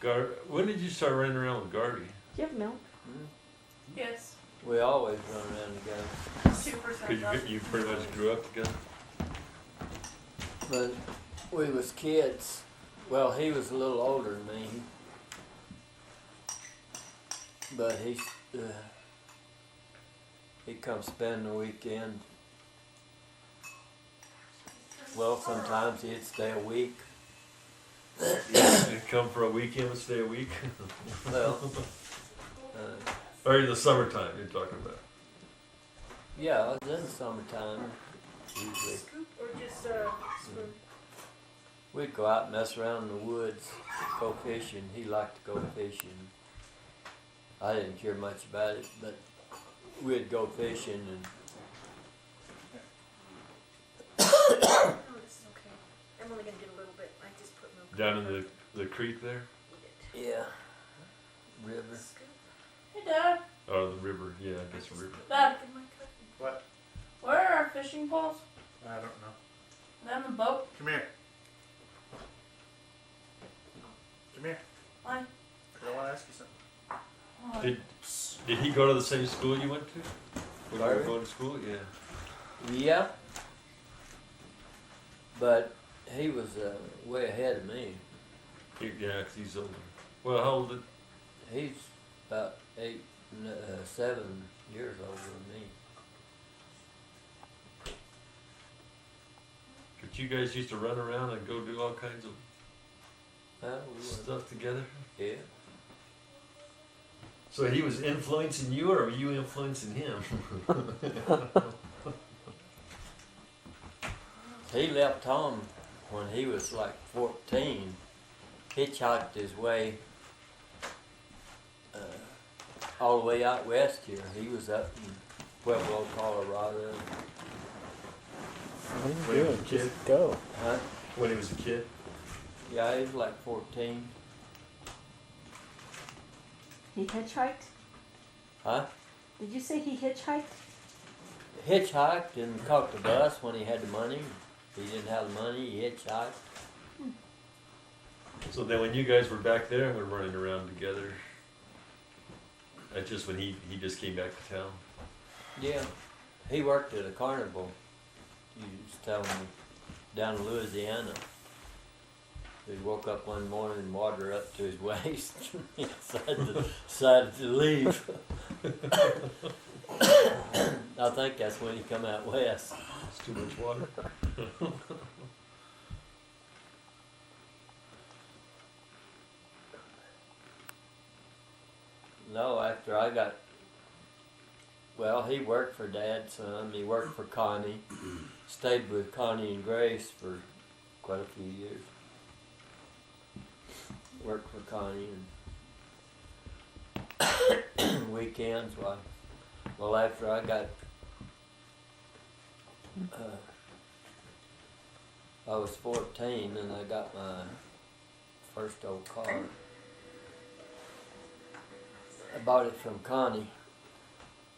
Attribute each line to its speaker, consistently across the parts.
Speaker 1: When did you start running around with Garvey?
Speaker 2: Do you have milk?
Speaker 3: Yes.
Speaker 4: We always run around together.
Speaker 3: Super
Speaker 1: Because you pretty much grew up together?
Speaker 4: When we was kids, well, he was a little older than me, but he'd come spend the weekend. Well, sometimes he'd stay a week.
Speaker 1: You'd come for a weekend and stay a week?
Speaker 4: Well,
Speaker 1: Or in the summertime you're talking about?
Speaker 4: yeah, it was in the summertime, usually.
Speaker 3: Scoop or just spoon?
Speaker 4: We'd go out and mess around in the woods, go fishing. He liked to go fishing. I didn't care much about it, but we'd go fishing and
Speaker 3: Oh, this is okay. I'm only gonna get a little bit. I just put milk.
Speaker 1: Down in the creek there?
Speaker 4: yeah, river.
Speaker 3: Scoop.
Speaker 2: Hey, Dad.
Speaker 1: Oh, the river. Yeah, I guess a river.
Speaker 2: Dad,
Speaker 3: In my cup.
Speaker 5: What?
Speaker 2: where are our fishing poles?
Speaker 5: I don't know.
Speaker 2: They're on the boat.
Speaker 5: Come here. Come here.
Speaker 2: Why?
Speaker 5: I want to ask you something.
Speaker 2: Oh,
Speaker 1: Did he go to the same school you went to? When you were
Speaker 4: Garvey?
Speaker 1: going to school? Yeah.
Speaker 4: Yeah, but he was way ahead of me.
Speaker 1: Yeah, 'cause he's older. Well, how old did...
Speaker 4: He's about 7 years older than me.
Speaker 1: But you guys used to run around and go do all kinds of
Speaker 4: Well, we were,
Speaker 1: stuff together?
Speaker 4: yeah.
Speaker 1: So he was influencing you, or were you influencing him?
Speaker 4: He left home when he was like 14, hitchhiked his way all the way out west here. He was up in Pueblo, Colorado.
Speaker 6: What are
Speaker 1: When
Speaker 6: you
Speaker 1: he was
Speaker 6: doing?
Speaker 1: a kid?
Speaker 6: Just go.
Speaker 4: Huh?
Speaker 1: When he was a kid?
Speaker 4: Yeah, he was like 14.
Speaker 2: he hitchhiked?
Speaker 4: Huh?
Speaker 2: Did you say he hitchhiked?
Speaker 4: Hitchhiked and caught the bus when he had the money. If he didn't have the money, he hitchhiked.
Speaker 1: So then when you guys were back there and were running around together, that's just when he just came back to town?
Speaker 4: Yeah, he worked at a carnival. He was telling me down in Louisiana. He woke up one morning and water up to his waist. He decided to leave. I think that's when he come out west.
Speaker 1: It's too much water.
Speaker 4: No, after I got, well, he worked for Dad some. He worked for Connie. Stayed with Connie and Grace for quite a few years. Worked for Connie and weekends. Well, after I got, I was 14 and I got my first old car. I bought it from Connie.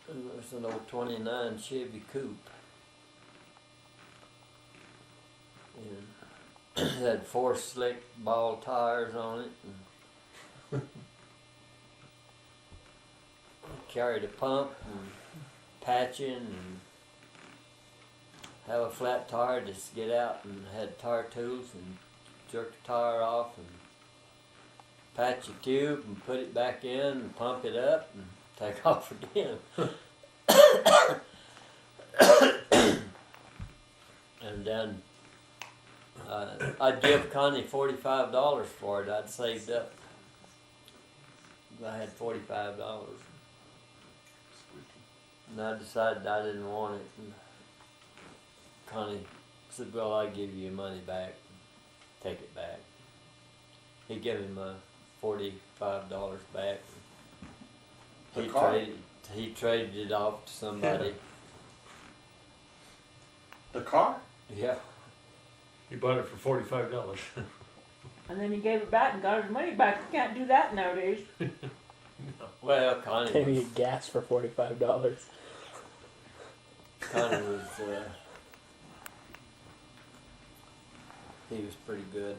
Speaker 4: It was an old 29 Chevy Coupe. And it had 4 slick ball tires on it. And carried a pump and patching and have a flat tire just get out, and had tire tools and jerk the tire off and patch the tube and put it back in and pump it up and take off again. And then I'd give Connie $45 for it. I'd saved up. I had $45. And I decided I didn't want it. And Connie said, well, I'll give you your money back. Take it back. He gave me my $45 back. He traded it off to somebody.
Speaker 5: The car?
Speaker 4: Yeah.
Speaker 1: He bought it for $45.
Speaker 2: And then he gave it back and got his money back. You can't do that nowadays.
Speaker 4: Well, Connie
Speaker 6: Can you
Speaker 4: was,
Speaker 6: get gas for $45?
Speaker 4: Connie was he was pretty good.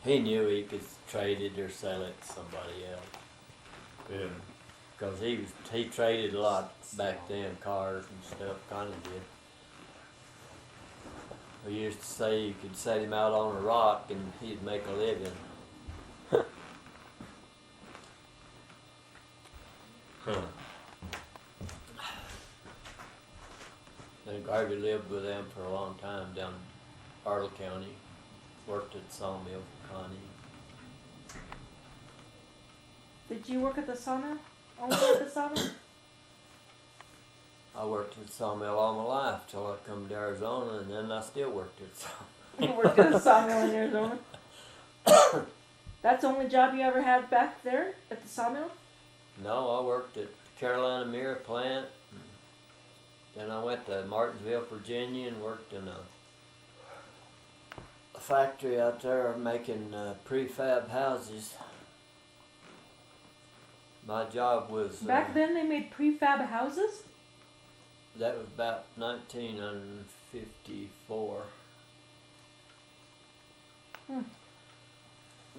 Speaker 4: he knew he could trade it or sell it to somebody else.
Speaker 1: Yeah.
Speaker 4: Cause he traded a lot back then, cars and stuff, kinda did. We used to say you could set him out on a rock and he'd make a living.
Speaker 1: Huh.
Speaker 4: And Garvey lived with them for a long time down in Arnold County. Worked at sawmill for Connie.
Speaker 2: Did you work at the sawmill? Only at the sawmill?
Speaker 4: I worked at sawmill all my life till I come to Arizona, and then I still worked at sawmill.
Speaker 2: You worked at a sawmill in Arizona? That's the only job you ever had back there at the sawmill?
Speaker 4: No, I worked at Carolina Mirror Plant. Then I went to Martinsville, Virginia, and worked in a factory out there making prefab houses. My job was
Speaker 2: Back then they made prefab houses?
Speaker 4: that was about 1954.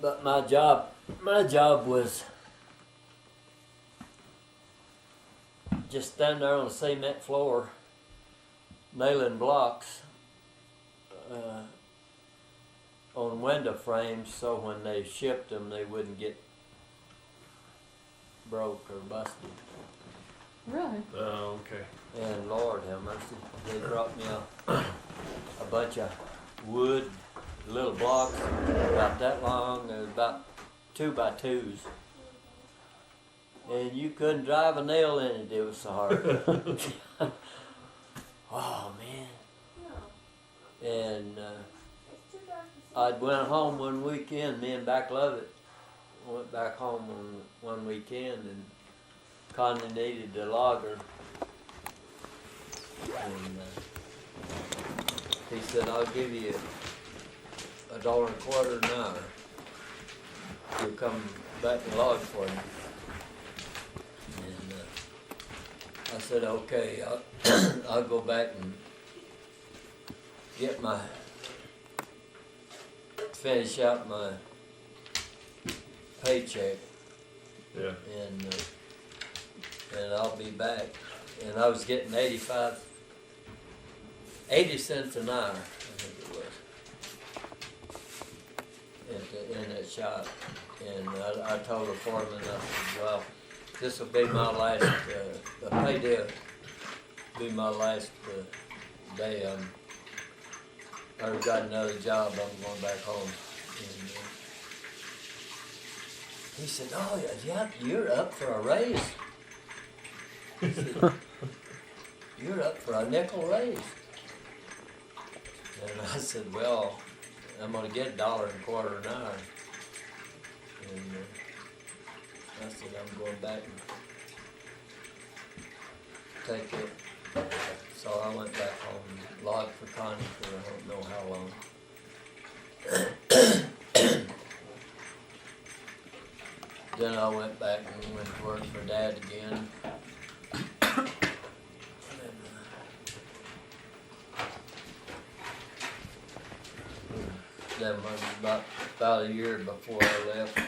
Speaker 4: But my job was just standing there on the cement floor, nailing blocks on window frames, so when they shipped them, they wouldn't get broke or busted.
Speaker 2: Really?
Speaker 1: Oh, okay.
Speaker 4: And Lord have mercy, they brought me a bunch of wood, little blocks, about that long, about 2 by 2s. And you couldn't drive a nail in it, it was so hard. Oh man. And I went home one weekend, me and Back Lovett went back home one weekend, and Connie needed a logger. And he said, I'll give you $1.25 an hour. You'll come back and log for me. And I said, okay, I'll go back and get finish out my paycheck.
Speaker 1: Yeah.
Speaker 4: And I'll be back. And I was getting 80 cents an hour, I think it was, in that shop. And I told the foreman, I said, well, this will be my last, the payday will be my last day. I've got another job, I'm going back home. And, he said, oh, yeah, you're up for a raise. He said, you're up for a nickel raise. And I said, well, I'm going to get $1.25 an hour. And I said, I'm going back and take it. So I went back home and logged for Connie for I don't know how long. Then I went back and went to work for Dad again. Then about a year before I left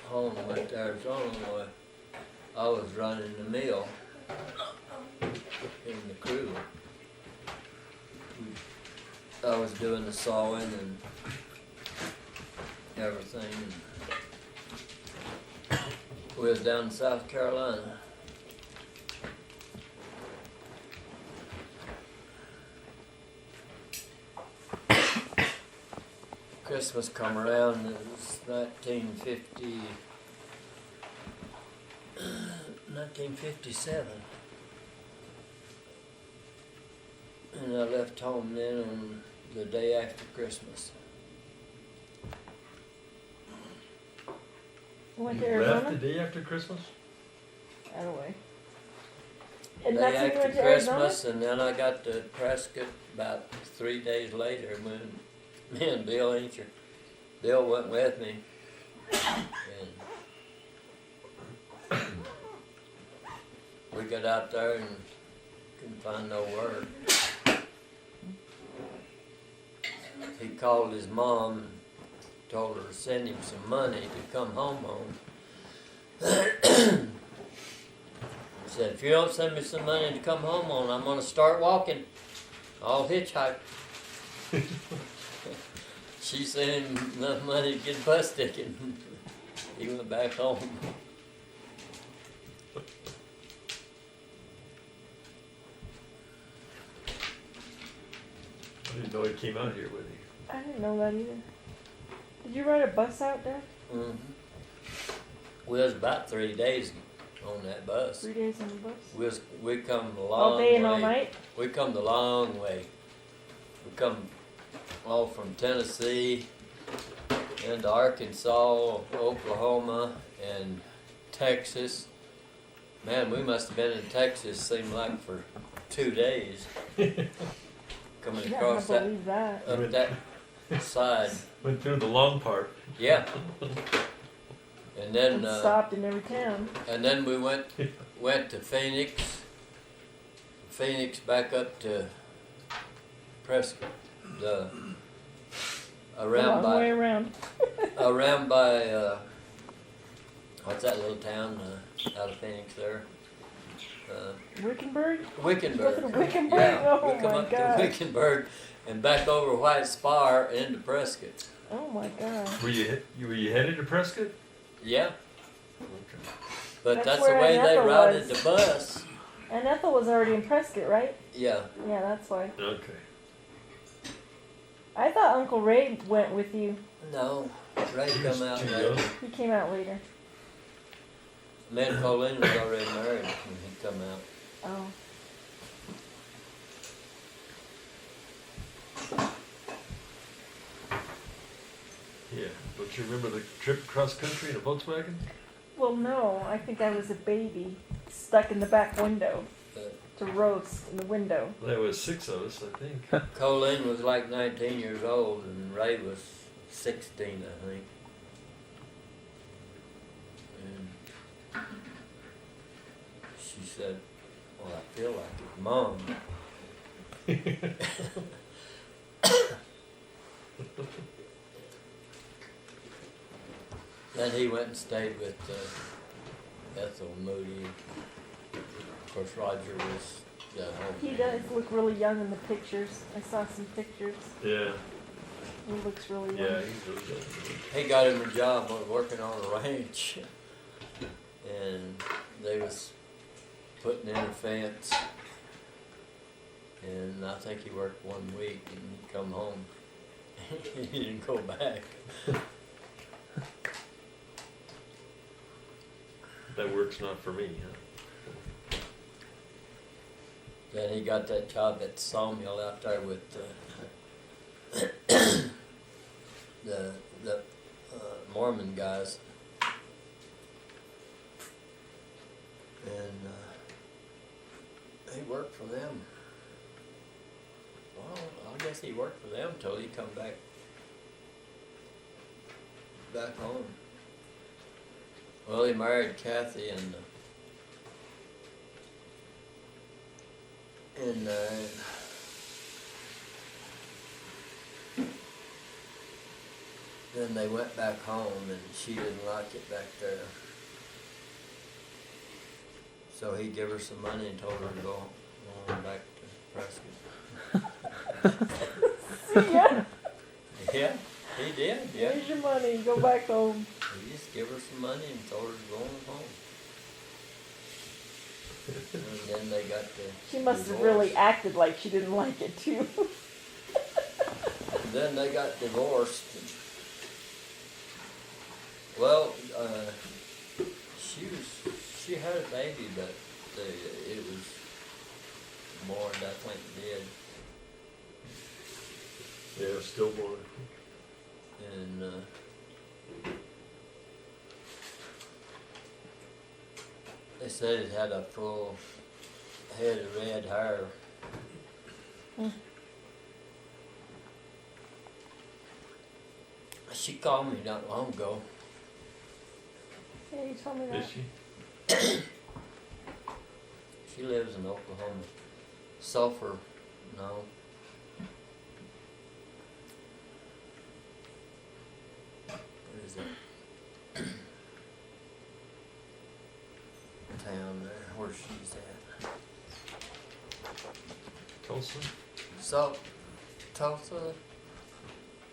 Speaker 4: home and went to Arizona, I was running the mill in the crew. I was doing the sawing and everything. We was down in South Carolina. Christmas come around, it was 1957. And I left home then on the day after Christmas.
Speaker 2: You went
Speaker 1: You
Speaker 2: to
Speaker 1: left
Speaker 2: Arizona?
Speaker 1: the day after Christmas?
Speaker 2: Out of the way. And
Speaker 4: Day
Speaker 2: that's when you
Speaker 4: after
Speaker 2: went to Arizona?
Speaker 4: Christmas, and then I got to Prescott about 3 days later when me and Bill Incher. Bill went with me. And we got out there and couldn't find no work. He called his mom told her to send him some money to come home on. Said, if you don't send me some money to come home on, I'm gonna start walking. I'll hitchhike. She sent him enough money to get a bus ticket. He went back home.
Speaker 1: I didn't know he came out here with you.
Speaker 2: I didn't know that either. Did you ride a bus out, Dad?
Speaker 4: Mm-hmm. We was about 3 days on that bus.
Speaker 2: 3 days on the bus?
Speaker 4: We come a long
Speaker 2: All day and
Speaker 4: way.
Speaker 2: all night?
Speaker 4: We come the long way. We come all from Tennessee into Arkansas, Oklahoma, and Texas. Man, we must have been in Texas, seemed like for 2 days. Coming
Speaker 2: Yeah,
Speaker 4: across
Speaker 2: I
Speaker 4: that
Speaker 2: believe that.
Speaker 4: up that side.
Speaker 1: Went through the long part.
Speaker 4: Yeah. And then
Speaker 2: And stopped in every town.
Speaker 4: and then we went to Phoenix. Phoenix back up to Prescott.
Speaker 2: The
Speaker 4: Around
Speaker 2: long way
Speaker 4: by
Speaker 2: around.
Speaker 4: around by what's that little town out of Phoenix there?
Speaker 2: Wickenburg?
Speaker 4: Wickenburg.
Speaker 2: Go to Wickenburg?
Speaker 4: Yeah,
Speaker 2: Oh
Speaker 4: we come
Speaker 2: my
Speaker 4: up
Speaker 2: God.
Speaker 4: to Wickenburg and back over White Spar into Prescott.
Speaker 2: Oh my God.
Speaker 1: Were you headed to Prescott?
Speaker 4: Yeah,
Speaker 1: Okay.
Speaker 4: but
Speaker 2: That's
Speaker 4: that's the
Speaker 2: where
Speaker 4: way they
Speaker 2: Ethel
Speaker 4: routed
Speaker 2: was.
Speaker 4: the bus.
Speaker 2: And Ethel was already in Prescott, right?
Speaker 4: Yeah,
Speaker 2: Yeah, that's why.
Speaker 1: Okay.
Speaker 2: I thought Uncle Ray went with you.
Speaker 4: no, Ray
Speaker 1: He
Speaker 4: come
Speaker 1: was
Speaker 4: out
Speaker 1: too
Speaker 4: later.
Speaker 1: young.
Speaker 2: He came out later.
Speaker 4: Me and Colleen was already married when he come out.
Speaker 2: Oh.
Speaker 1: Yeah. Don't you remember the trip cross country in a Volkswagen?
Speaker 2: Well, no. I think I was a baby stuck in the back window to roast in the window.
Speaker 1: Well, there was 6 of us, I think.
Speaker 4: Colleen was like 19 years old and Ray was 16, I think. And she said, well, I feel like his mom. Then he went and stayed with Ethel Moody. Of course, Roger was the home.
Speaker 2: He does look really young in the pictures. I saw some pictures.
Speaker 1: Yeah.
Speaker 2: He looks really young.
Speaker 1: Yeah, he's really good.
Speaker 4: He got him a job working on a ranch, and they was putting in a fence, and I think he worked 1 week and he come home. He didn't go back.
Speaker 1: That work's not for me, huh?
Speaker 4: Then he got that job at the sawmill out there with the Mormon guys, and he worked for them. Well, I guess he worked for them till he come back home. Well, he married Kathy and then they went back home and she didn't like it back there. So he gave her some money and told her to go on back to Prescott.
Speaker 2: Yeah.
Speaker 4: Yeah, he did, yeah.
Speaker 2: Here's your money. Go back home.
Speaker 4: He just gave her some money and told her to go on home. And then they got the
Speaker 2: She must have
Speaker 4: divorce.
Speaker 2: really acted like she didn't like it too.
Speaker 4: And then they got divorced. Well, she had a baby, but it was more than I think did.
Speaker 1: Yeah, stillborn.
Speaker 4: And they said it had a full head of red hair. She called me not long ago.
Speaker 2: Yeah, you told me that.
Speaker 1: Is she?
Speaker 4: She lives in Oklahoma. Sulphur, no. where she's at.
Speaker 1: Tulsa?
Speaker 4: So, Tulsa,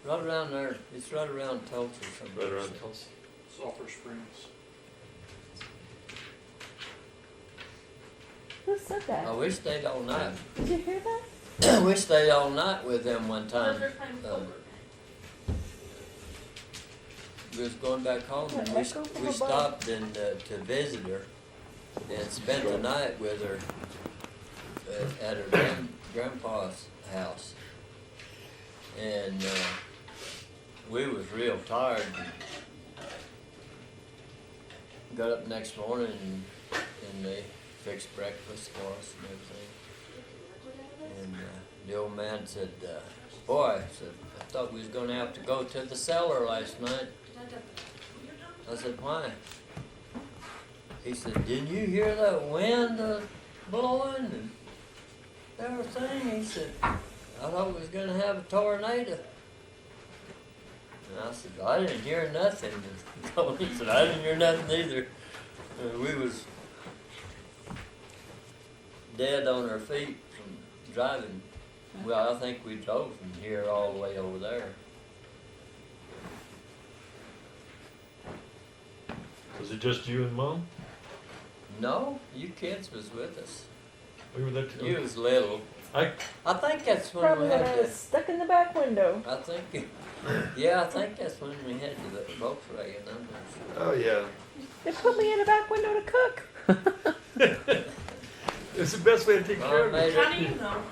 Speaker 4: right around there. It's right around Tulsa somewhere.
Speaker 1: Right around Tulsa.
Speaker 5: Sulphur Springs.
Speaker 2: Who said that?
Speaker 4: Oh, we stayed all night.
Speaker 2: Did you hear that?
Speaker 4: We stayed all night with them one time.
Speaker 3: They're playing poker.
Speaker 4: We was going back home and
Speaker 2: What, echo from
Speaker 4: we
Speaker 2: above?
Speaker 4: stopped and to visit her and spent the night with her at her grandpa's house. And we was real tired. Got up next morning and they fixed breakfast for us and everything. And the old man said, boy, said, I thought we was going to have to go to the cellar last night. I said, why? He said, didn't you hear that wind blowing and everything? He said, I thought we was going to have a tornado. And I said, I didn't hear nothing. And he said, I didn't hear nothing either. We was dead on our feet from driving. Well, I think we drove from here all the way over there.
Speaker 1: Was it just you and Mom?
Speaker 4: No, you kids was with us.
Speaker 1: We were there too.
Speaker 4: You was little.
Speaker 1: I
Speaker 4: I think that's when
Speaker 2: Probably
Speaker 4: we
Speaker 2: when
Speaker 4: had
Speaker 2: I was stuck in the back window.
Speaker 4: I think, yeah, I think that's when we had the Volkswagen numbers.
Speaker 1: Oh yeah.
Speaker 2: They put me in the back window to cook.
Speaker 1: It's the best way to take care of
Speaker 4: Mom
Speaker 1: it.
Speaker 4: made
Speaker 3: How do
Speaker 4: it.
Speaker 3: you know?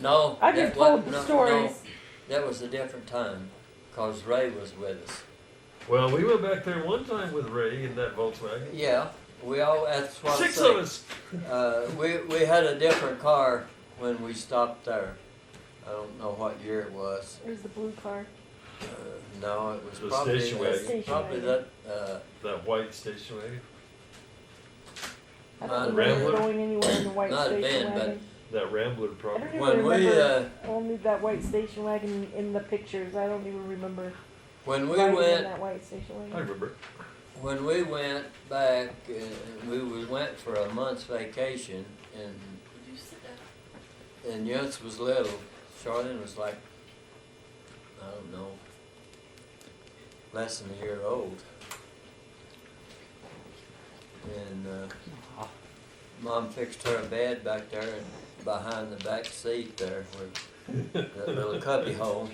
Speaker 4: No,
Speaker 2: I've been
Speaker 4: that
Speaker 2: told
Speaker 4: wasn't-
Speaker 2: the stories.
Speaker 4: No, that was a different time, cause Ray was with us.
Speaker 1: Well, we went back there one time with Ray in that Volkswagen.
Speaker 4: Yeah, we all. That's what I
Speaker 1: 6
Speaker 4: say.
Speaker 1: of us.
Speaker 4: We had a different car when we stopped there. I don't know what year it was.
Speaker 2: It was the blue car.
Speaker 4: No, it was
Speaker 1: The
Speaker 4: probably
Speaker 1: station wagon.
Speaker 4: probably
Speaker 2: Station
Speaker 4: that.
Speaker 1: That white station wagon.
Speaker 2: I
Speaker 4: Not
Speaker 2: don't remember
Speaker 1: Rambler?
Speaker 2: going anywhere in the white
Speaker 4: Not a
Speaker 2: station
Speaker 4: van, but-
Speaker 2: wagon.
Speaker 1: That Rambler
Speaker 2: I
Speaker 1: probably.
Speaker 2: don't even
Speaker 4: When we
Speaker 2: remember only that white station wagon in the pictures. I don't even remember
Speaker 4: when we
Speaker 2: riding in
Speaker 4: went
Speaker 2: that white station
Speaker 1: I
Speaker 2: wagon.
Speaker 1: remember.
Speaker 4: when we went back, we went for a month's vacation, and
Speaker 3: Did you sit down?
Speaker 4: and Yunce was little. Charlene was like, I don't know, less than a year old. And Mom fixed her a bed back there and behind the back seat there, where that little cubby hole.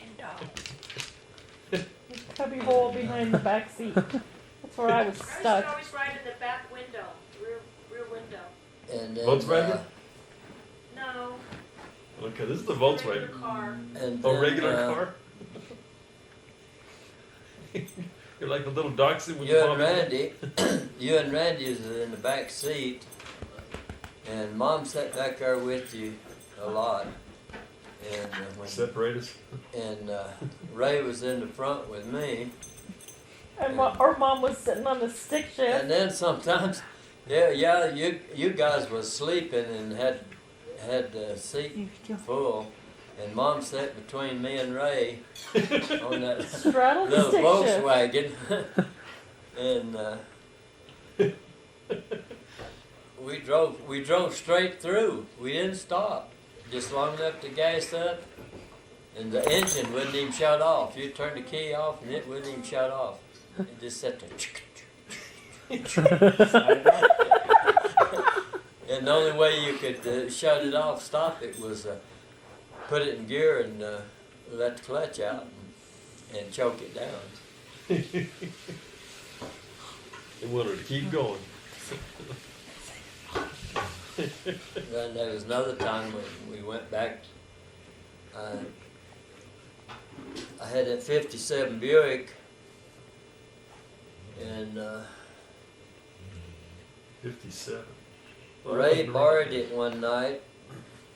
Speaker 2: Cubby hole behind the back seat. That's where I was
Speaker 3: I used
Speaker 2: stuck.
Speaker 3: to always ride in the back window, rear window.
Speaker 4: And then,
Speaker 1: Volkswagen?
Speaker 3: No,
Speaker 1: Okay, this is the
Speaker 3: regular
Speaker 1: Volkswagen.
Speaker 3: car.
Speaker 4: and
Speaker 1: Oh,
Speaker 4: then,
Speaker 1: regular car. You're like the little dachshund with
Speaker 4: You
Speaker 1: the
Speaker 4: and
Speaker 1: mom.
Speaker 4: Randy, you and Randy is in the back seat, and Mom sat back there with you a lot. And
Speaker 1: Separate us.
Speaker 4: Ray was in the front with me,
Speaker 2: And our mom was sitting on the stick shift.
Speaker 4: and then sometimes, you guys was sleeping and had the seat full, and Mom sat between me and Ray on that
Speaker 2: Straddled the
Speaker 4: little
Speaker 2: stick shift.
Speaker 4: Volkswagen, and we drove straight through. We didn't stop, just long enough to gas up, and the engine wouldn't even shut off. You turn the key off, and it wouldn't even shut off. It just sat there. And the only way you could shut it off, stop it, was put it in gear and let the clutch out and choke it down.
Speaker 1: They wanted to keep going.
Speaker 4: Then there was another time when we went back. I had that '57 Buick, and
Speaker 1: 57.
Speaker 4: Ray borrowed it one night,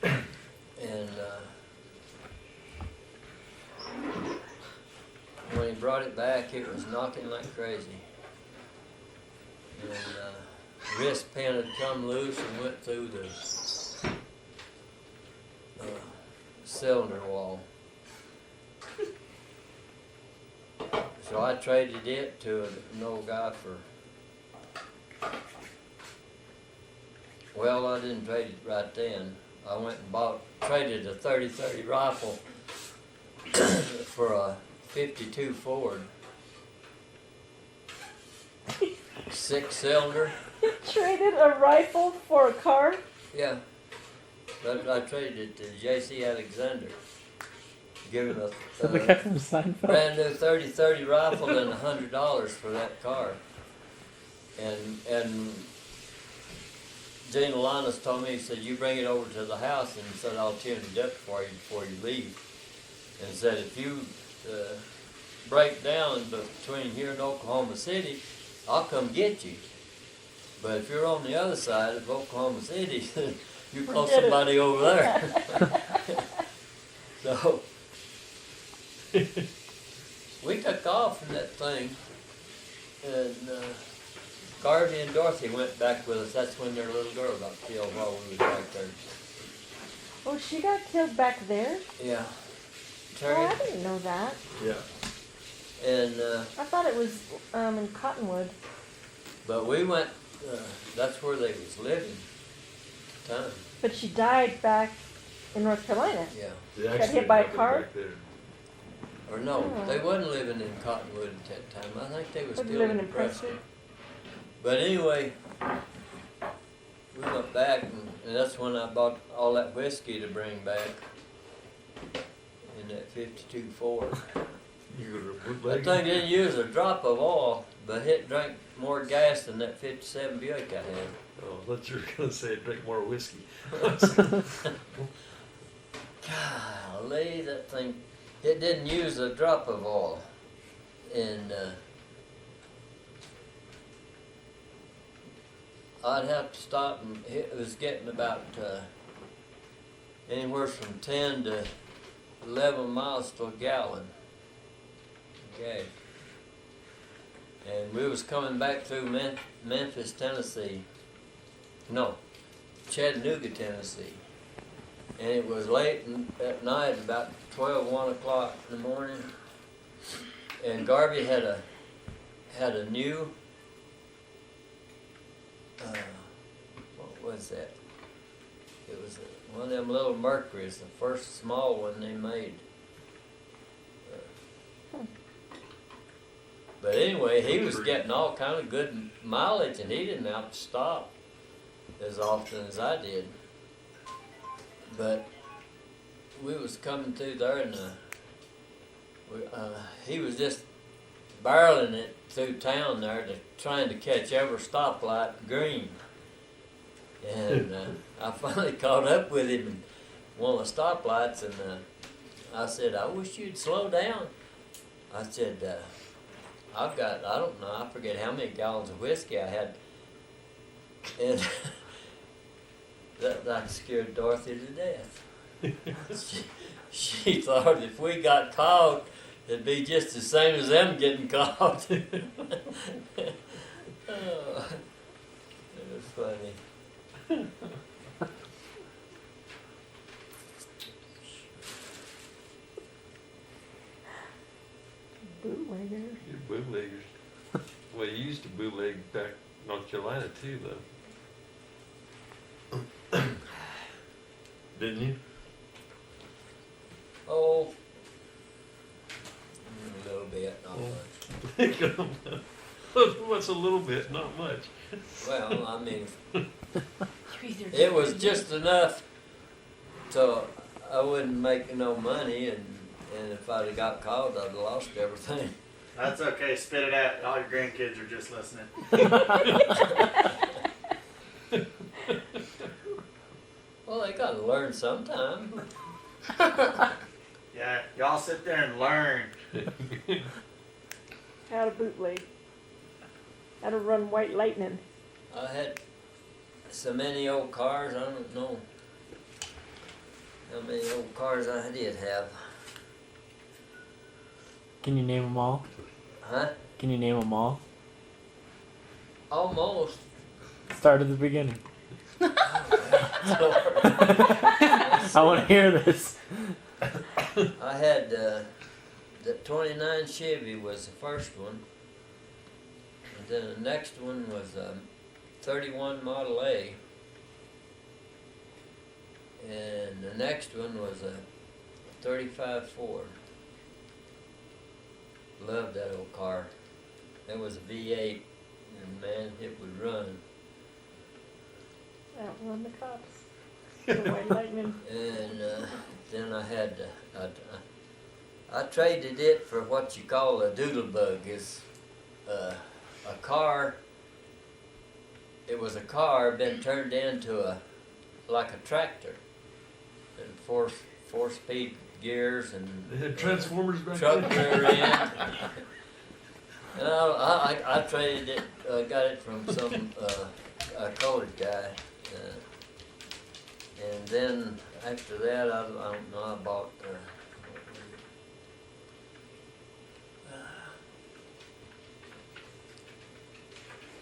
Speaker 4: and when he brought it back, it was knocking like crazy. And wrist pin had come loose and went through the cylinder wall. So I traded it to an old guy for Well, I didn't trade it right then. I went and traded a 30-30 rifle for a 52 Ford. 6-cylinder.
Speaker 2: You traded a rifle for a car?
Speaker 4: Yeah. I traded it to J.C. Alexander. Give him
Speaker 6: So the guy from Seinfeld.
Speaker 4: brand new 30-30 rifle and $100 for that car. And Gene Alanis told me, he said, you bring it over to the house, and said, I'll tune it up for you before you leave. And said, if you break down between here and Oklahoma City, I'll come get you. But if you're on the other side of Oklahoma City, you call
Speaker 2: Forget it.
Speaker 4: somebody over there. So we took off from that thing, and Garvey and Dorothy went back with us. That's when their little girl got killed while we was back there.
Speaker 2: Oh, she got killed back there?
Speaker 4: Yeah.
Speaker 2: Oh,
Speaker 4: Terry.
Speaker 2: I didn't know that.
Speaker 1: Yeah.
Speaker 4: And
Speaker 2: I thought it was in Cottonwood.
Speaker 4: but we went. That's where they was living. At the time.
Speaker 2: But she died back in North Carolina.
Speaker 4: Yeah.
Speaker 1: The
Speaker 2: Got hit
Speaker 1: accident
Speaker 2: by a
Speaker 1: happened
Speaker 2: car?
Speaker 1: back there.
Speaker 4: Or no,
Speaker 2: Oh.
Speaker 4: they wasn't living in Cottonwood at that time. I think they was
Speaker 2: Wasn't
Speaker 4: still
Speaker 2: living
Speaker 4: in
Speaker 2: in
Speaker 4: Preston.
Speaker 2: Preston?
Speaker 4: But anyway, we went back, and that's when I bought all that whiskey to bring back in that 52 Ford.
Speaker 1: You go to a
Speaker 4: That
Speaker 1: bootleg?
Speaker 4: thing didn't use a drop of oil, but it drank more gas than that 57 Buick I had.
Speaker 1: Oh, I thought you were gonna say drink more whiskey.
Speaker 4: Golly, that thing, it didn't use a drop of oil. And I'd have to stop, and it was getting about anywhere from 10 to 11 miles to a gallon. Okay. And we was coming back through Memphis, Tennessee. No, Chattanooga, Tennessee. And it was late at night, about 1 o'clock in the morning. And Garvey had a new, what was that? It was one of them little Mercuries, the first small one they made. But anyway, he was getting all kind of good mileage, and he didn't have to stop as often as I did. But we was coming through there, and he was just barreling it through town there, trying to catch every stoplight green. And I finally caught up with him in one of the stoplights, and I said, I wish you'd slow down. I said, I don't know, I forget how many gallons of whiskey I had. And that scared Dorothy to death. She thought if we got caught, it'd be just the same as them getting caught. Oh, it was funny.
Speaker 2: Bootleggers.
Speaker 1: You're bootleggers. Well, you used to bootleg back in North Carolina too, though. Didn't you?
Speaker 4: Oh, a little bit, not much.
Speaker 1: What's a little bit? Not much.
Speaker 4: Well, I mean,
Speaker 2: You either
Speaker 4: it was just enough so I wouldn't make no money, and if I'd have got caught, I'd have lost everything.
Speaker 5: That's okay. Spit it out. All your grandkids are just listening.
Speaker 4: Well, they gotta learn sometime.
Speaker 5: Yeah, y'all sit there and learn.
Speaker 2: how to bootleg. How to run White Lightning.
Speaker 4: I had so many old cars, I don't know how many old cars I did have.
Speaker 6: Can you name them all?
Speaker 4: Huh?
Speaker 6: Can you name them all?
Speaker 4: Almost.
Speaker 6: Start at the beginning.
Speaker 4: I
Speaker 6: I want to hear this.
Speaker 4: had the 29 Chevy was the first one. And then the next one was 31 Model A. And the next one was a 35 Ford. Loved that old car. That was a V8, and man, it would run.
Speaker 2: Outrun the cops. The white lightning.
Speaker 4: And then I had I traded it for what you call a doodlebug. It's a car. It was a car been turned into like a tractor, and four-speed gears and
Speaker 1: They had Transformers back
Speaker 4: truck
Speaker 1: then.
Speaker 4: rear end. And I traded it, got it from some a colored guy, and then after that I don't know, I bought.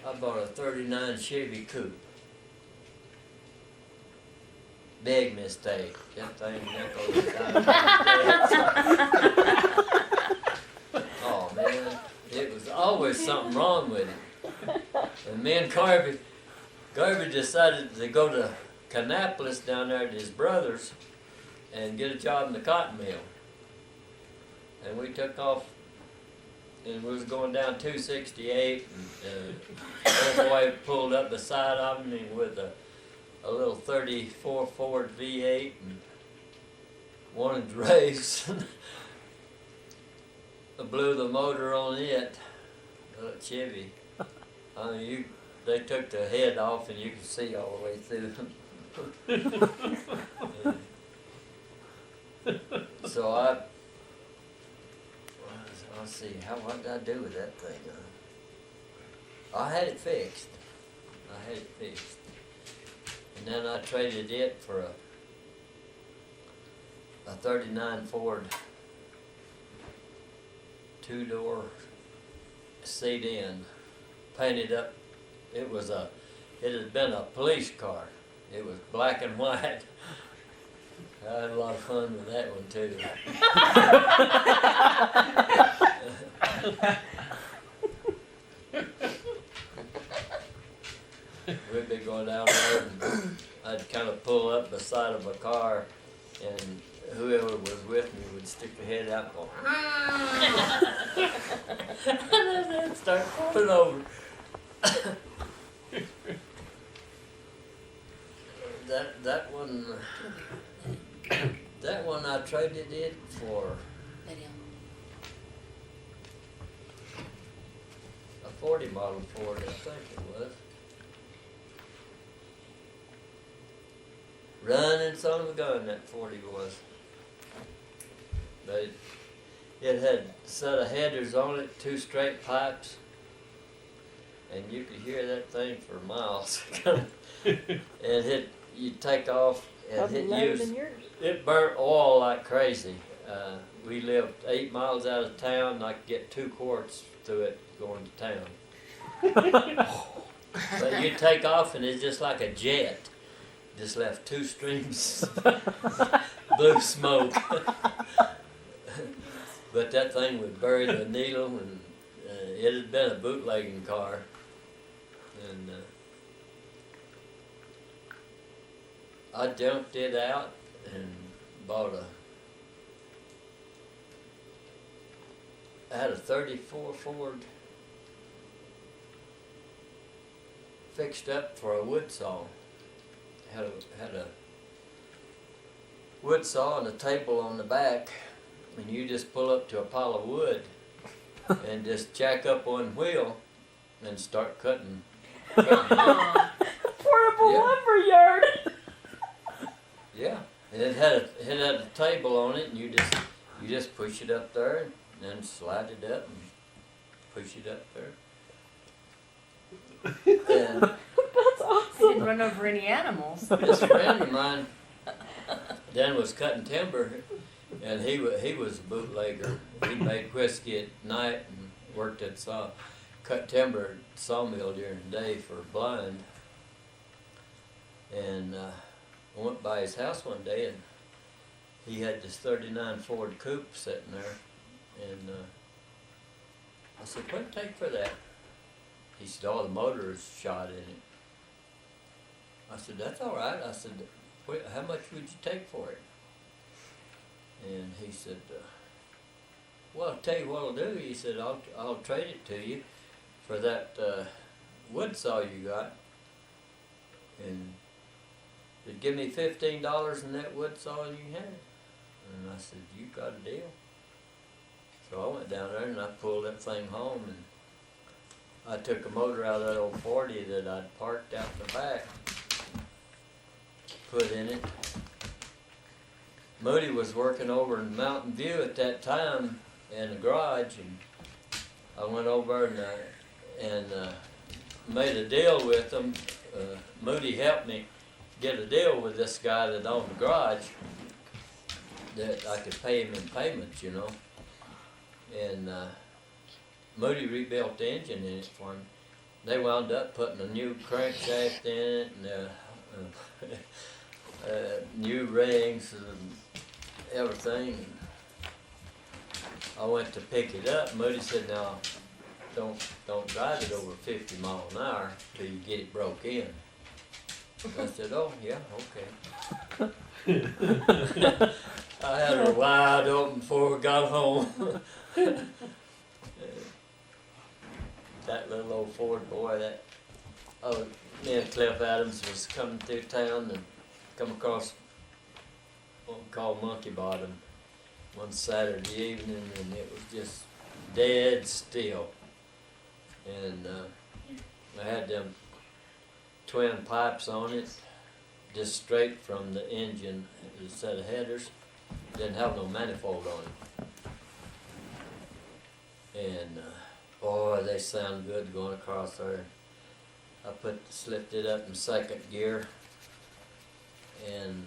Speaker 4: I bought a '39 Chevy Coupe. Big mistake. That thing nickel. Oh man, it was always something wrong with it. And me and Garvey decided to go to Kannapolis down there to his brother's and get a job in the cotton mill. And we took off, and we was going down 268, and old boy pulled up beside of me with a little 34 Ford V8 and wanted to race. I blew the motor on it, Chevy. I mean, they took the head off and you could see all the way through. So let's see, what did I do with that thing? I had it fixed. And then I traded it for a 39 Ford two-door sedan, painted up. It had been a police car. It was black and white. I had a lot of fun with that one too. We'd be going down there and I'd kind of pull up beside of a car, and whoever was with me would stick their head out and go, and then start pulling over. That one I traded it for a 40 model Ford, I think it was. Running son of a gun, that 40 was. But it had a set of headers on it, 2 straight pipes, and you could hear that thing for miles. And you'd take off and
Speaker 2: Probably louder than yours.
Speaker 4: it burnt oil like crazy. We lived 8 miles out of town, and I could get 2 quarts through it going to town. But you'd take off and it's just like a jet. Just left 2 streams blue smoke. But that thing would bury the needle, and it had been a bootlegging car. And I jumped it out and bought I had a 34 Ford fixed up for a wood saw. Had a wood saw and a table on the back, and you just pull up to a pile of wood and just jack up one wheel and start cutting.
Speaker 2: Portable
Speaker 4: Yeah.
Speaker 2: lumberyard.
Speaker 4: Yeah, and it had a table on it, and you just push it up there and then slide it up and push it up there. And
Speaker 2: That's
Speaker 3: You
Speaker 2: awesome.
Speaker 3: didn't run over any animals.
Speaker 4: this friend of mine, Dan, was cutting timber, and he was a bootlegger. He made whiskey at night and worked at cut timber at sawmill during the day for blind. And I went by his house one day, and he had this 39 Ford Coupe sitting there, and I said, "What do you take for that?" He said, "Oh, the motor is shot in it." I said, "That's all right." I said, how much would you take for it? And he said, well, I'll tell you what I'll do. He said, I'll trade it to you for that wood saw you got. And he'd give me $15 in that wood saw you had. And I said, you got a deal. So I went down there and I pulled that thing home, and I took a motor out of that old 40 that I'd parked out the back, put in it. Moody was working over in Mountain View at that time in the garage, and I went over and made a deal with him. Moody helped me get a deal with this guy that owned the garage that I could pay him in payments, you know. And Moody rebuilt the engine in it for me. They wound up putting a new crankshaft in it and new rings and everything. I went to pick it up. Moody said, "Now, don't drive it over 50 miles an hour till you get it broke in." I said, "Oh yeah, okay." I had her wide open before we got home. That little old Ford boy, me and Cliff Adams was coming through town and come across what we call Monkey Bottom one Saturday evening, and it was just dead still. And I had them twin pipes on it, just straight from the engine, a set of headers. Didn't have no manifold on it. And boy, they sound good going across there. I slipped it up in second gear and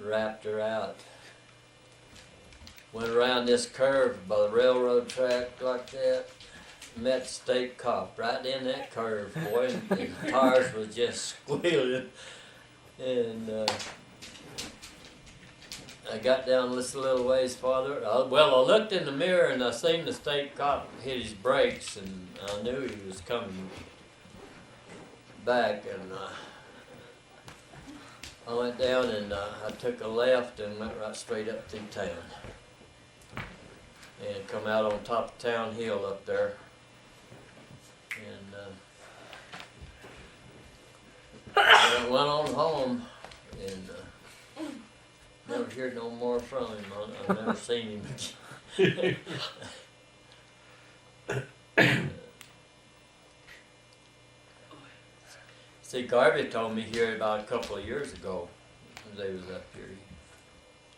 Speaker 4: wrapped her out. Went around this curve by the railroad track like that. Met state cop right in that curve, boy, and the tires was just squealing. And I got down just a little ways farther. I looked in the mirror and I seen the state cop hit his brakes, and I knew he was coming back. And I went down and I took a left and went right straight up through town. And come out on top of Town Hill up there. And I went on home and never heard no more from him. I've never seen him again. See, Garvey told me here about a couple of years ago when they was up here.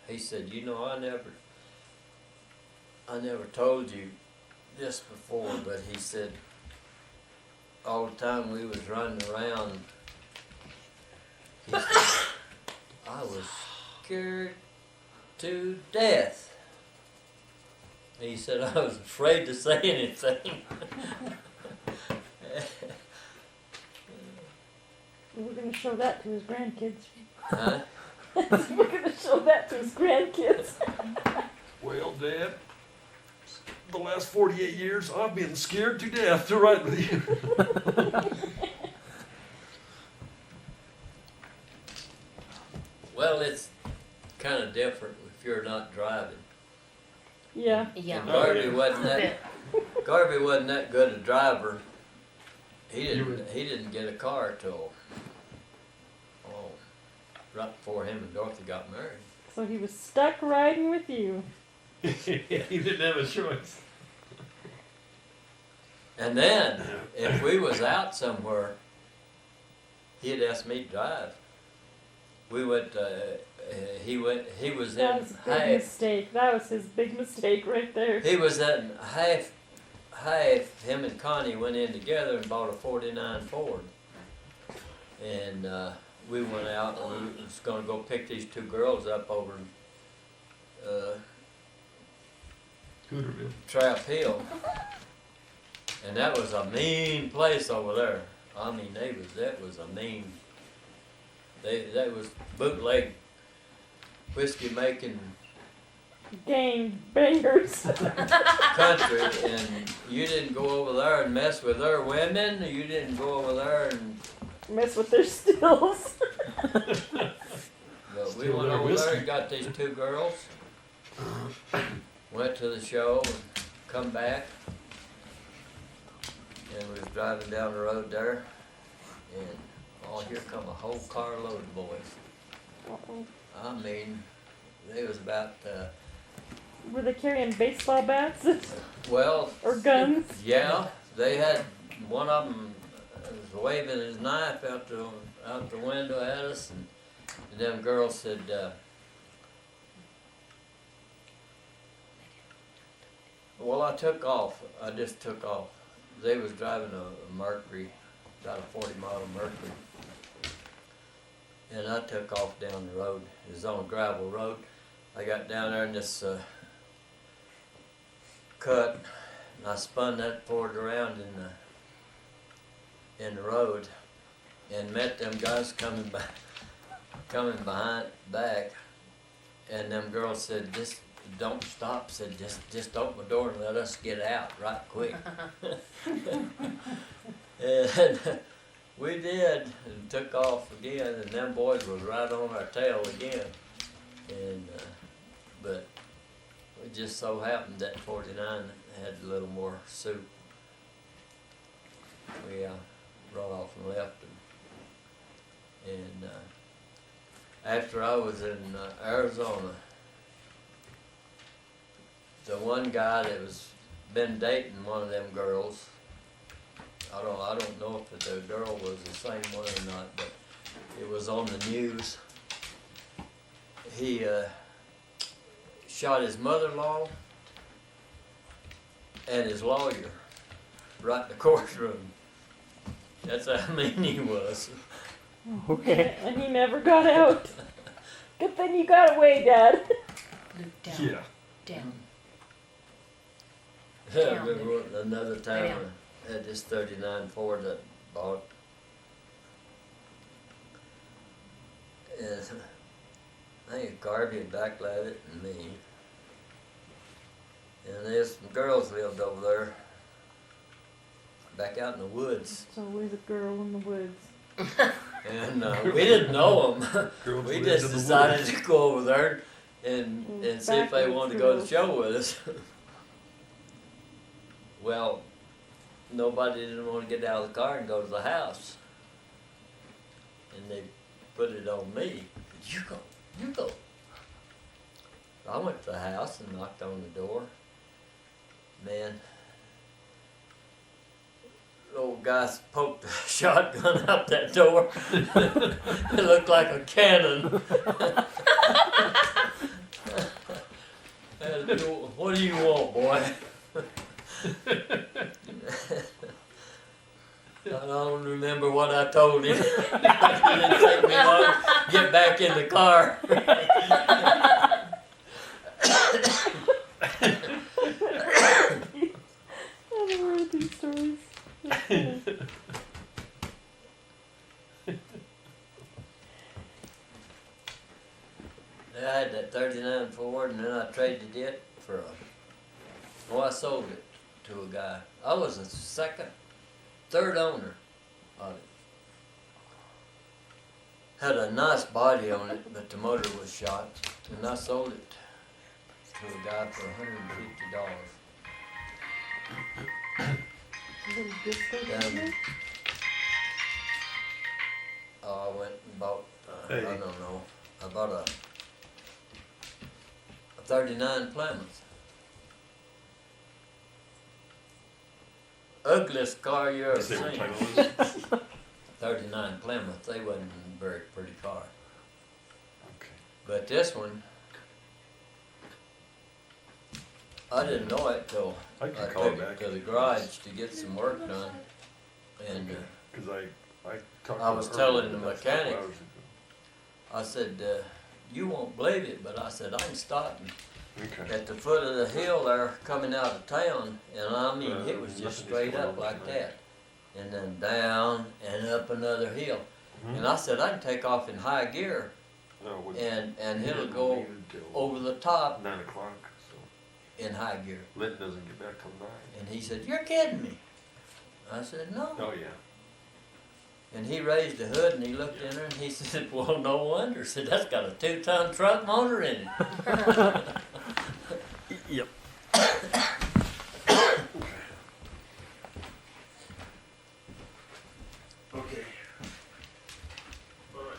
Speaker 4: He said, "You know, I never told you this before," but he said, all the time we was running around, he said, I was scared to death. He said, I was afraid to say anything.
Speaker 2: We're going to show that to his grandkids.
Speaker 4: Huh?
Speaker 2: We're going to show that to his grandkids.
Speaker 1: Well, Dad, the last 48 years, I've been scared to death to ride with you.
Speaker 4: Well, it's kind of different if you're not driving.
Speaker 2: Yeah.
Speaker 4: And Garvey wasn't that good a driver. He didn't get a car till right before him and Dorothy got married.
Speaker 2: So he was stuck riding with you.
Speaker 1: He didn't have a choice.
Speaker 4: And then, if we was out somewhere, he'd ask me to drive. We went. He was
Speaker 2: That
Speaker 4: in
Speaker 2: was a big
Speaker 4: half.
Speaker 2: mistake. That was his big mistake right there.
Speaker 4: He was at half. Him and Connie went in together and bought a '49 Ford. And we went out and we was going to go pick these two girls up over Trap Hill. And that was a mean place over there. I mean, that was a mean. That was bootleg whiskey making
Speaker 2: Gang bangers.
Speaker 4: country, and you didn't go over there and mess with their women. You didn't go over there and
Speaker 2: Mess with their stills.
Speaker 4: But we
Speaker 1: Still
Speaker 4: went
Speaker 1: there
Speaker 4: over there
Speaker 1: whiskey.
Speaker 4: and got these two girls. Went to the show and come back. And we was driving down the road there. And here come a whole carload of boys.
Speaker 2: Uh-oh.
Speaker 4: I mean, they was about,
Speaker 2: Were they carrying baseball bats
Speaker 4: well,
Speaker 2: or guns?
Speaker 4: yeah, they had, one of them was waving his knife out the window at us, and them girls said, well, I just took off. They was driving a Mercury, about a 40-mile Mercury. And I took off down the road. It was on a gravel road. I got down there in this cut, and I spun that Ford around in the road, and met them guys coming back, and them girls said, "Just don't stop." Said, "Just open the door and let us get out right quick." And we did, and took off again, and them boys was right on our tail again. And but it just so happened that 49 had a little more soup. We brought off and left them. And after I was in Arizona, the one guy that was been dating one of them girls, I don't know if the girl was the same one or not, but it was on the news. He shot his mother-in-law and his lawyer right in the courtroom. That's how mean he was.
Speaker 6: Okay.
Speaker 2: And he never got out. Good thing you got away, Dad.
Speaker 3: Luke, down.
Speaker 1: Yeah.
Speaker 3: Down.
Speaker 4: I remember another time
Speaker 3: Down.
Speaker 4: I had this 39 Ford that I bought. And I think Garvey had backlighted and me. And there's some girls lived over there, back out in the woods.
Speaker 2: It's always a girl in the woods.
Speaker 4: And we didn't know them.
Speaker 1: Girls
Speaker 4: We
Speaker 1: lived
Speaker 4: just
Speaker 1: in the
Speaker 4: decided
Speaker 1: woods.
Speaker 4: to go over there and see if they wanted to go to the show with us. Well, nobody didn't want to get out of the car and go to the house. And they put it on me. You go. I went to the house and knocked on the door. Man, the old guy poked a shotgun out that door. It looked like a cannon. What do you want, boy? I don't remember what I told him. It didn't take me long to get back in the car.
Speaker 2: I've never heard these stories. That's funny.
Speaker 4: I had that 39 Ford, and then I traded it for I sold it to a guy. I was the third owner of it. Had a nice body on it, but the motor was shot, and I sold it to a guy for $150.
Speaker 2: Little disco
Speaker 4: Yeah.
Speaker 2: cabinet?
Speaker 4: I went and bought,
Speaker 1: Hey.
Speaker 4: I don't know, I bought a 39 Plymouth. Ugliest car you ever
Speaker 1: I say what
Speaker 4: seen.
Speaker 1: title is it?
Speaker 4: 39 Plymouth, they wasn't a very pretty car.
Speaker 1: Okay.
Speaker 4: But this one, I didn't know it till
Speaker 1: I
Speaker 4: I
Speaker 1: can call
Speaker 4: took
Speaker 1: it
Speaker 4: it
Speaker 1: back.
Speaker 4: to the garage to get some work done. And
Speaker 1: Because I talked
Speaker 4: I
Speaker 1: to
Speaker 4: was
Speaker 1: her
Speaker 4: telling
Speaker 1: earlier
Speaker 4: the
Speaker 1: about a couple
Speaker 4: mechanic.
Speaker 1: hours ago.
Speaker 4: I said, you won't believe it, but I said, I'm starting
Speaker 1: Okay.
Speaker 4: at the foot of the hill there coming out of town, and I mean, it was
Speaker 1: Nothing
Speaker 4: just
Speaker 1: is
Speaker 4: straight
Speaker 1: going
Speaker 4: up
Speaker 1: on
Speaker 4: like
Speaker 1: tonight.
Speaker 4: that. And then down and up another hill.
Speaker 1: Mhm.
Speaker 4: And I said, I can take off in high gear
Speaker 1: No, it was-
Speaker 4: and
Speaker 1: he
Speaker 4: it'll
Speaker 1: didn't
Speaker 4: go
Speaker 1: leave until
Speaker 4: over the top
Speaker 1: 9 o'clock, so
Speaker 4: in high gear.
Speaker 1: Lynn doesn't get back till 9.
Speaker 4: And he said, you're kidding me. I said, no.
Speaker 1: Oh, yeah.
Speaker 4: And he raised the hood and he looked in her and he said, well, no wonder. Said, that's got a 2-ton truck motor in it.
Speaker 6: Yep.
Speaker 1: Okay. All right.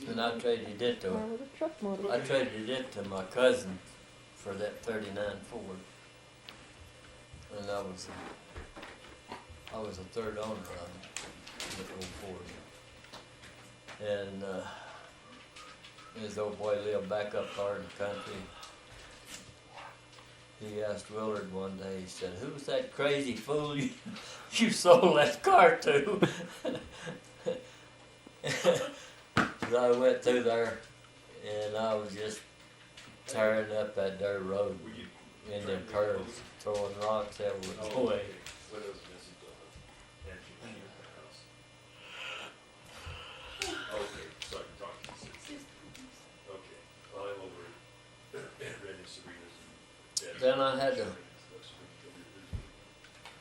Speaker 4: And I traded it to
Speaker 2: Car with a truck motor.
Speaker 4: I traded it to my cousin for that '39 Ford. And I was a third owner of it, the old Ford. And his old boy lived back up far in the country. He asked Willard one day, he said, who's that crazy fool you sold that car to? So I went through there and I was just tearing up that dirt road in them curves, throwing rocks every way.
Speaker 1: What else message on it? Okay, so I can talk to you. Okay, well, I'm over at Red and Sabrina's. And
Speaker 4: Then I had to,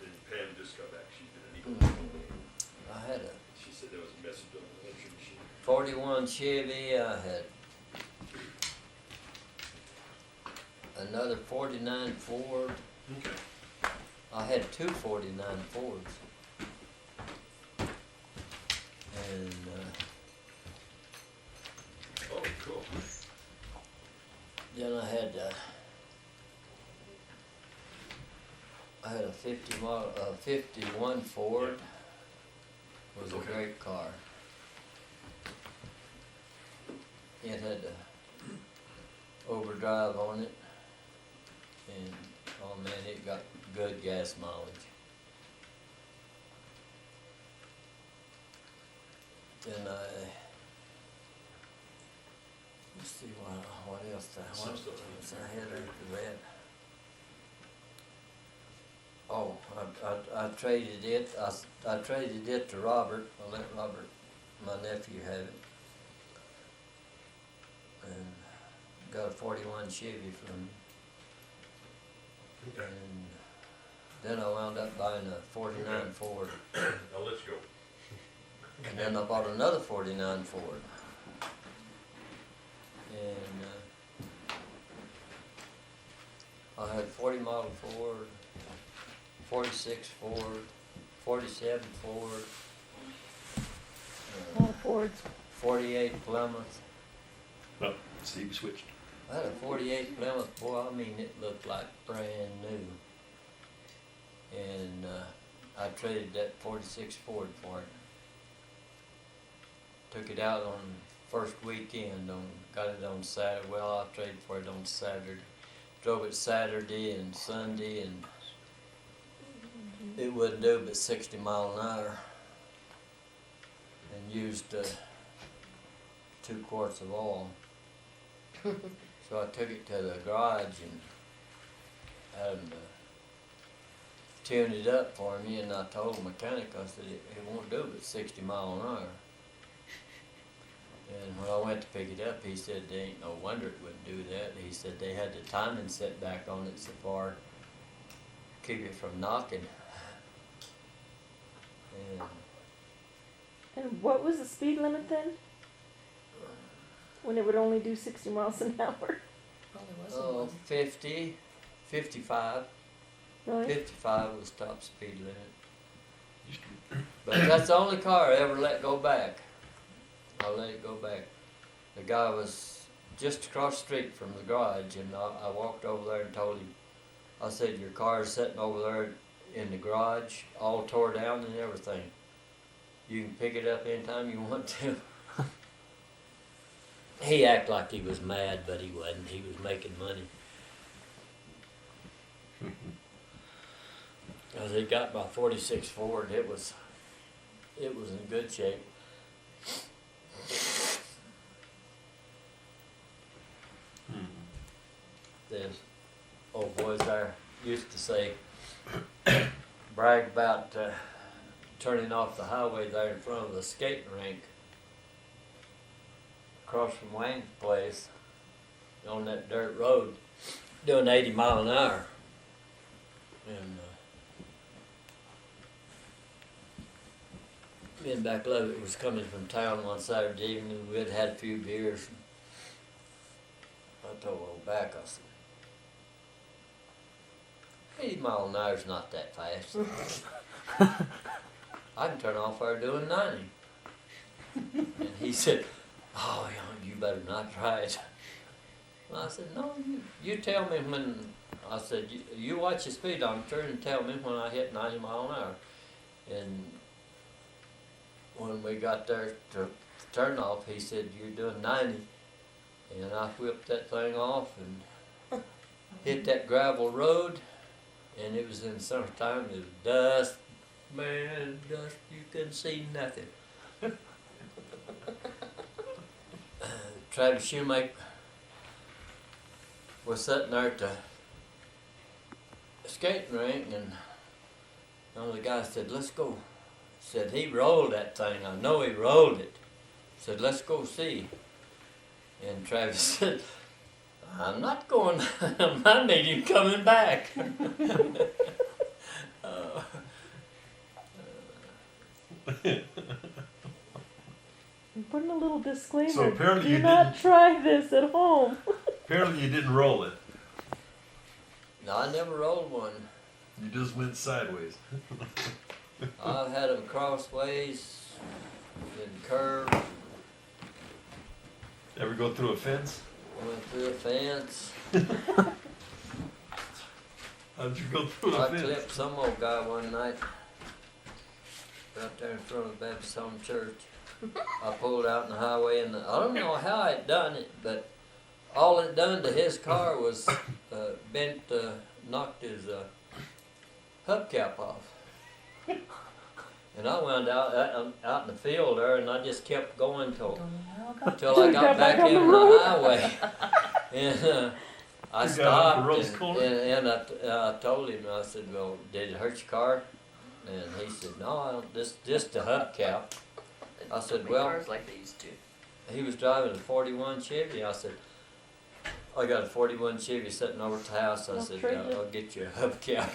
Speaker 1: Then Pam just got back, she's been an eagle.
Speaker 4: I had a
Speaker 1: She said there was a message on the entry machine.
Speaker 4: 41 Chevy, I had another 49 Ford.
Speaker 1: Okay.
Speaker 4: I had two 49 Fords. And
Speaker 1: Oh, cool.
Speaker 4: then I had a 51 Ford. Was a
Speaker 1: Okay.
Speaker 4: great car. It had overdrive on it, and oh man, it got good gas mileage. Then let's see what else
Speaker 1: Some stuff.
Speaker 4: I had after that. Oh, I traded it. I traded it to Robert. I let Robert, my nephew, have it, and got a 41 Chevy from him.
Speaker 1: Okay.
Speaker 4: And then I wound up buying a 49 Ford,
Speaker 1: I'll let you go.
Speaker 4: and then I bought another 49 Ford. And I had 40 model Ford, 46 Ford, 47 Ford,
Speaker 2: All Fords.
Speaker 4: 48 Plymouth.
Speaker 6: Oh, Steve switched.
Speaker 4: I had a 48 Plymouth, boy, I mean, it looked like brand new. And I traded that 46 Ford for it. Took it out on first weekend, got it on Saturday. Well, I traded for it on Saturday. Drove it Saturday and Sunday, and it wouldn't do but 60 miles an hour. And used 2 quarts of oil. So I took it to the garage and had them tune it up for me, and I told the mechanic, I said, it won't do but 60 miles an hour. And when I went to pick it up, he said, there ain't no wonder it wouldn't do that. He said they had the timing set back on it so far, keep it from knocking.
Speaker 2: And what was the speed limit then? When it would only do 60 miles an hour?
Speaker 3: Probably wasn't
Speaker 4: Oh,
Speaker 3: one.
Speaker 4: 50, 55.
Speaker 2: Really?
Speaker 4: 55 was top speed limit. But that's the only car I ever let go back. I let it go back. The guy was just across the street from the garage, and I walked over there and told him, I said, your car is sitting over there in the garage, all tore down and everything. You can pick it up anytime you want to. He acted like he was mad, but he wasn't. He was making money. As he got my 46 Ford, it was in good shape. There's old boys there used to say, brag about turning off the highway there in front of the skating rink across from Wayne's place on that dirt road, doing 80 miles an hour. And Me and back Lovett was coming from town one Saturday evening. We had had a few beers. I told old back, I said, 80 mile an hour's not that fast. I can turn off there doing 90. And he said, oh, you better not try it. And I said, no, you tell me when, I said, you watch the speedometer and tell me when I hit 90 mile an hour. And when we got there to turn off, he said, you're doing 90. And I whipped that thing off and hit that gravel road. And it was in summertime, it was dust. Man, dust, you couldn't see nothing. Travis Shoemaker was sitting there at the skating rink, and one of the guys said, let's go. Said he rolled that thing. I know he rolled it. Said, let's go see. And Travis said, I'm not going. I need him coming back.
Speaker 2: I'm putting a little disclaimer.
Speaker 1: So apparently
Speaker 2: Do
Speaker 1: you
Speaker 2: not
Speaker 1: didn't-
Speaker 2: try this at home.
Speaker 1: Apparently you didn't roll it.
Speaker 4: No, I never rolled one.
Speaker 1: You just went sideways.
Speaker 4: I've had them crossways and curved.
Speaker 1: Ever go through a fence?
Speaker 4: Went through a fence.
Speaker 1: How'd you go through a
Speaker 4: I
Speaker 1: fence?
Speaker 4: clipped some old guy one night right there in front of the Baptist Home Church. I pulled out in the highway, and I don't know how it done it, but all it done to his car was knocked his hubcap off. And I wound out in the field there, and I just kept going till I got back
Speaker 2: on the
Speaker 4: in
Speaker 2: road.
Speaker 4: the highway. And I
Speaker 1: You got
Speaker 4: stopped,
Speaker 1: up the Rose Corner?
Speaker 4: and I told him, I said, well, did it hurt your car? And he said, no, just the hubcap. I said, well,
Speaker 7: Cars like they used to.
Speaker 4: he was driving a 41 Chevy. I said, I got a 41 Chevy sitting over at the house. I
Speaker 2: I'll
Speaker 4: said,
Speaker 2: trade it.
Speaker 4: I'll get you a hubcap.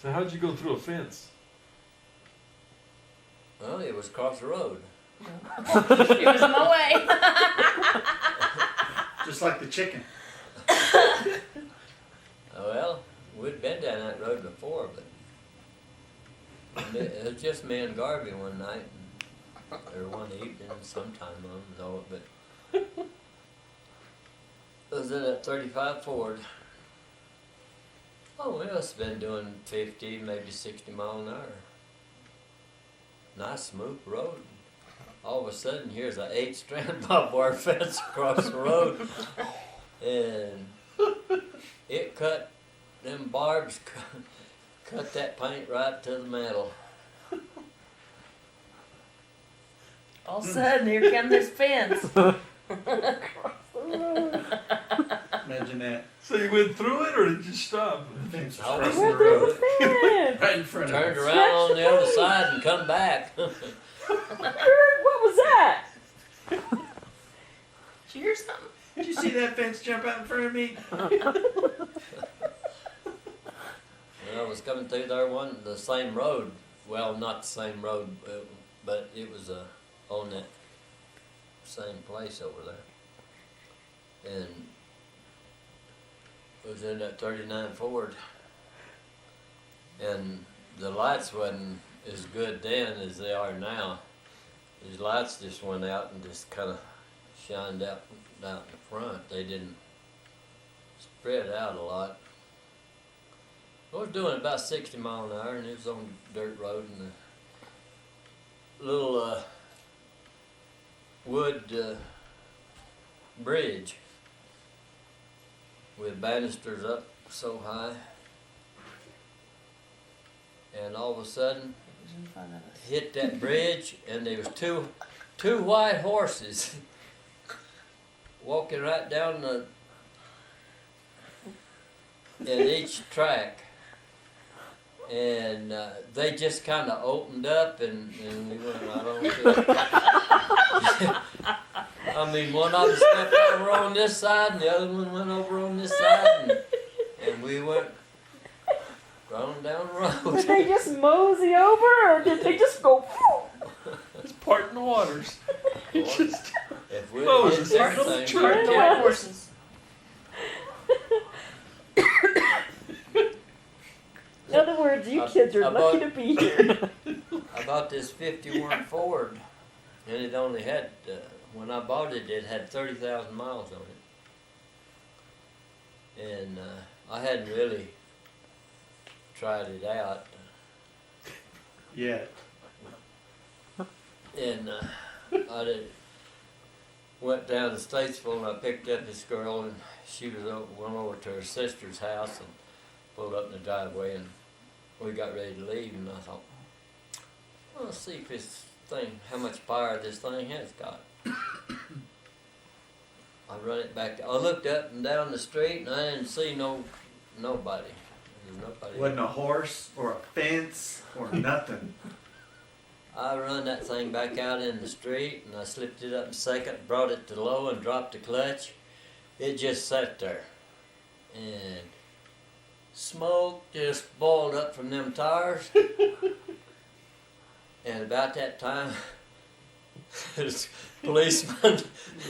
Speaker 1: So how'd you go through a fence?
Speaker 4: Well, it was across the road.
Speaker 7: It was in my way.
Speaker 5: Just like the chicken.
Speaker 4: Well, we'd been down that road before, but it was just me and Garvey one night, or one evening, sometime, I don't know, but it was in that 35 Ford. Oh, we must have been doing 50, maybe 60 mile an hour. Nice smooth road. All of a sudden, here's an 8-strand barbed wire fence across the road, and it cut them barbs, cut that paint right to the metal.
Speaker 7: All of a sudden, here comes this fence.
Speaker 5: Imagine that.
Speaker 1: So you went through it, or did you stop?
Speaker 5: Fence
Speaker 4: I
Speaker 5: was
Speaker 4: was
Speaker 5: crossing the
Speaker 2: Where
Speaker 5: road.
Speaker 2: did the fence?
Speaker 5: Right in front of
Speaker 4: Turned
Speaker 5: us.
Speaker 4: around on the other side and come back.
Speaker 2: What was that?
Speaker 7: Did you hear something?
Speaker 5: Did you see that fence jump out in front of me?
Speaker 4: And I was coming through there the same road. Well, not the same road, but it was on that same place over there. And it was in that 39 Ford. And the lights wasn't as good then as they are now. These lights just went out and just kind of shined out in the front. They didn't spread out a lot. I was doing about 60 mile an hour, and it was on a dirt road, and a little wood bridge with banisters up so high. And all of a sudden,
Speaker 7: It was in front of us.
Speaker 4: hit that bridge, and there was two white horses walking right down in each track, and they just kind of opened up, and we went right on to it. I I mean, one of them stepped over on this side, and the other one went over on this side, and we went running down the road.
Speaker 2: Did they just mosey over, or did they just go?
Speaker 6: It's parting the waters. It's just.
Speaker 4: If we
Speaker 6: Oh,
Speaker 4: hit
Speaker 6: it's
Speaker 4: that
Speaker 6: like a
Speaker 4: thing,
Speaker 6: truck.
Speaker 7: Turn the white horses.
Speaker 2: In other words, you kids are
Speaker 4: I
Speaker 2: lucky
Speaker 4: bought-
Speaker 2: to be here.
Speaker 4: I bought this 51 Ford, and it only had, when I bought it, it had 30,000 miles on it. And I hadn't really tried it out.
Speaker 5: Yeah.
Speaker 4: And went down to Statesville, and I picked up this girl, and she was went over to her sister's house and pulled up in the driveway, and we got ready to leave, and I thought, well, let's see if this thing, how much power this thing has got. I run it back. I looked up and down the street, and I didn't see nobody. There was nobody.
Speaker 5: Wasn't a horse or a fence or nothing.
Speaker 4: I run that thing back out in the street, and I slipped it up in second, brought it to low, and dropped the clutch. It just sat there, and smoke just boiled up from them tires. And about that time, this policeman,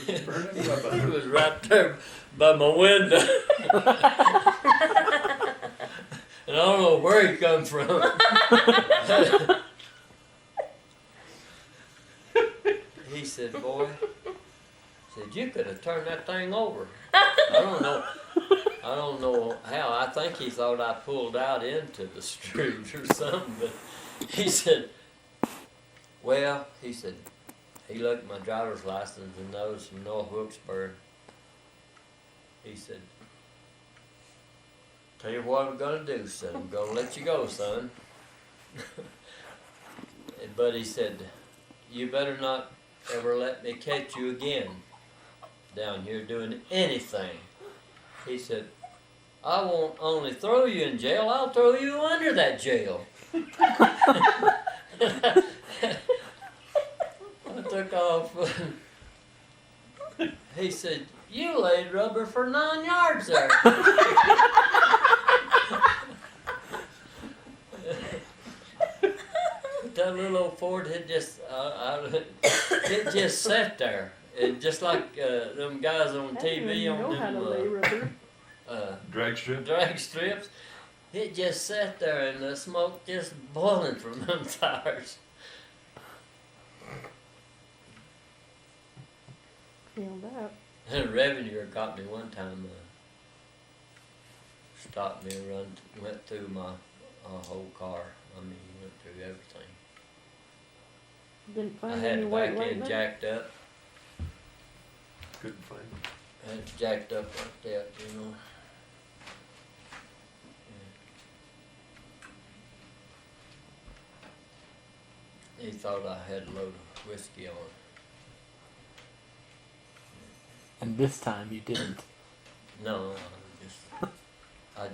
Speaker 4: he was right there by my window. And I don't know where he come from. He said, boy, said, you could have turned that thing over. I don't know how. I think he thought I pulled out into the street or something, but he said, well, he said, he looked at my driver's license and noticed from North Wilkesboro. He said, tell you what I'm gonna do, son. I'm gonna let you go, son. But he said, you better not ever let me catch you again down here doing anything. He said, I won't only throw you in jail, I'll throw you under that jail. I took off. He said, you laid rubber for 9 yards there. That little old Ford had just, it just sat there. It just like them guys on
Speaker 2: I
Speaker 4: TV
Speaker 2: didn't even
Speaker 4: on
Speaker 2: know how to lay
Speaker 4: them
Speaker 2: rubber.
Speaker 6: Drag strip?
Speaker 4: drag strips. It just sat there and the smoke just boiling from them tires.
Speaker 2: Feel that.
Speaker 4: And a revenue caught me one time, stopped me and went through my whole car. I mean, he went through everything.
Speaker 2: Didn't
Speaker 4: I
Speaker 2: find
Speaker 4: had
Speaker 2: any
Speaker 4: the
Speaker 2: white
Speaker 4: back end
Speaker 2: lightning.
Speaker 4: jacked up.
Speaker 6: Couldn't find it.
Speaker 4: I had it jacked up like that, you know. Yeah. He thought I had a load of whiskey on.
Speaker 8: And this time you didn't.
Speaker 4: No, I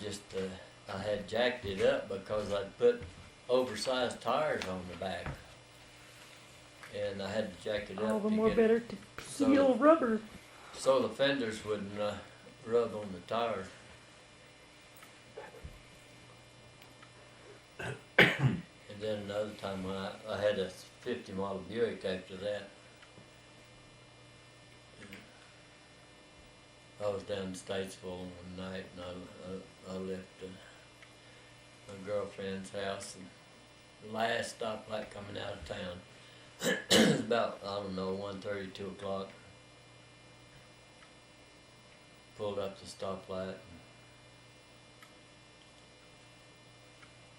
Speaker 4: had jacked it up because I'd put oversized tires on the back. And I had to jack it up
Speaker 2: All the
Speaker 4: to
Speaker 2: more
Speaker 4: get
Speaker 2: better to
Speaker 4: so
Speaker 2: peel
Speaker 4: that-
Speaker 2: rubber.
Speaker 4: so the fenders wouldn't rub on the tires. And then another time when I had a 50 model Buick after that. I was down in Statesville one night, and I left my girlfriend's house, and the last stoplight coming out of town. It was about, I don't know, 1:30, 2 o'clock. Pulled up the stoplight, and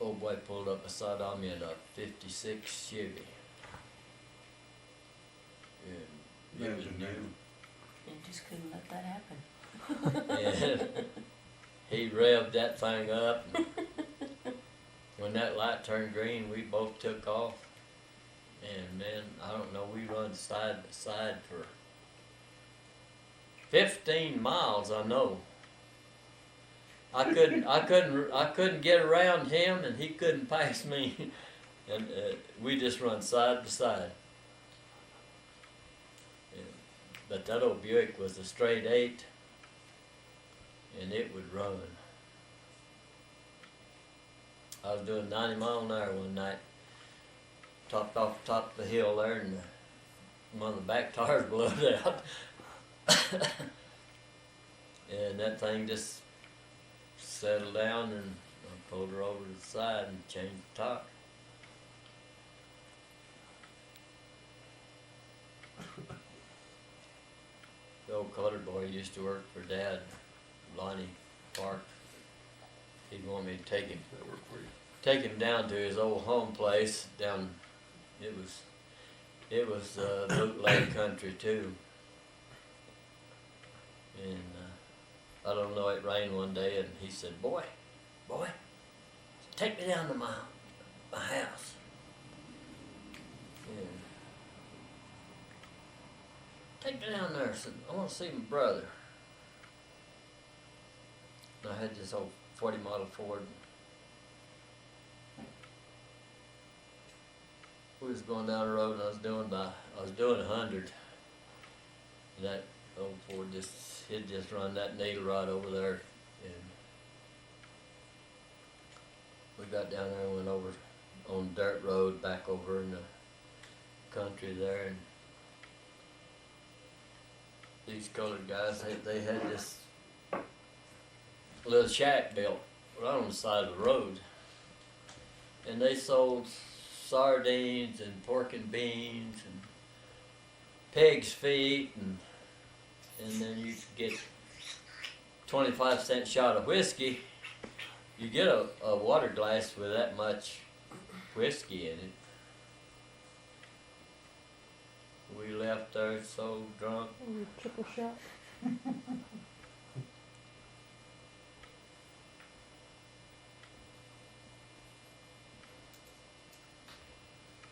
Speaker 4: old boy pulled up beside of me in a '56 Chevy. And it was new.
Speaker 7: You just couldn't let that happen.
Speaker 4: And he revved that thing up. And when that light turned green, we both took off. And man, I don't know, we run side by side for 15 miles, I know. I couldn't get around him, and he couldn't pass me. And we just run side by side. But that old Buick was a straight 8, and it would run. I was doing 90 miles an hour one night, topped off the top of the hill there, and one of the back tires blew out. And that thing just settled down, and I pulled her over to the side and changed the tire. The old colored boy used to work for Dad, Lonnie Park. He'd want me to take him down to his old home place down. It was bootleg country too. And I don't know. It rained one day, and he said, "Boy, take me down to my house." And take me down there. I said, "I want to see my brother." And I had this old 40 model Ford. We was going down the road, and I was doing 100. And that old Ford it just run that needle right over there, and we got down there and went over on dirt road back over in the country there, and these colored guys, they had this little shack built right on the side of the road, and they sold sardines and pork and beans and pig's feet, and then you could get 25-cent shot of whiskey. You get a water glass with that much whiskey in it. We left there so drunk.
Speaker 2: Triple shot.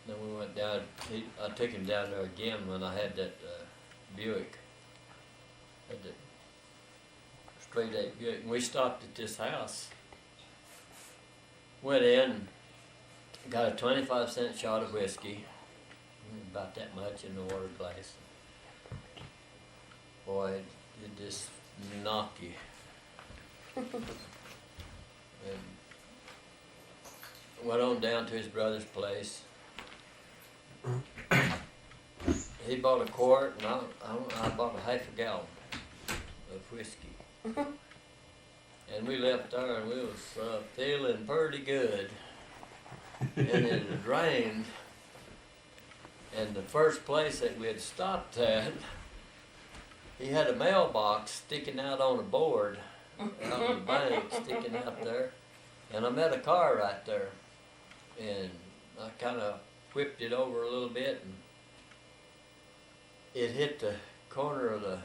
Speaker 4: Then we went down. I took him down there again when I had that Buick. Had that straight 8 Buick, and we stopped at this house. Went in, got a 25-cent shot of whiskey, about that much in the water glass. Boy, it just knock you. And went on down to his brother's place. He bought a quart, and I bought a half a gallon of whiskey. And we left there, and we was feeling pretty good. And it had rained, and the first place that we had stopped at, he had a mailbox sticking out on a board, out on the bank, sticking out there. And I met a car right there, and I kind of whipped it over a little bit, and it hit the corner of the,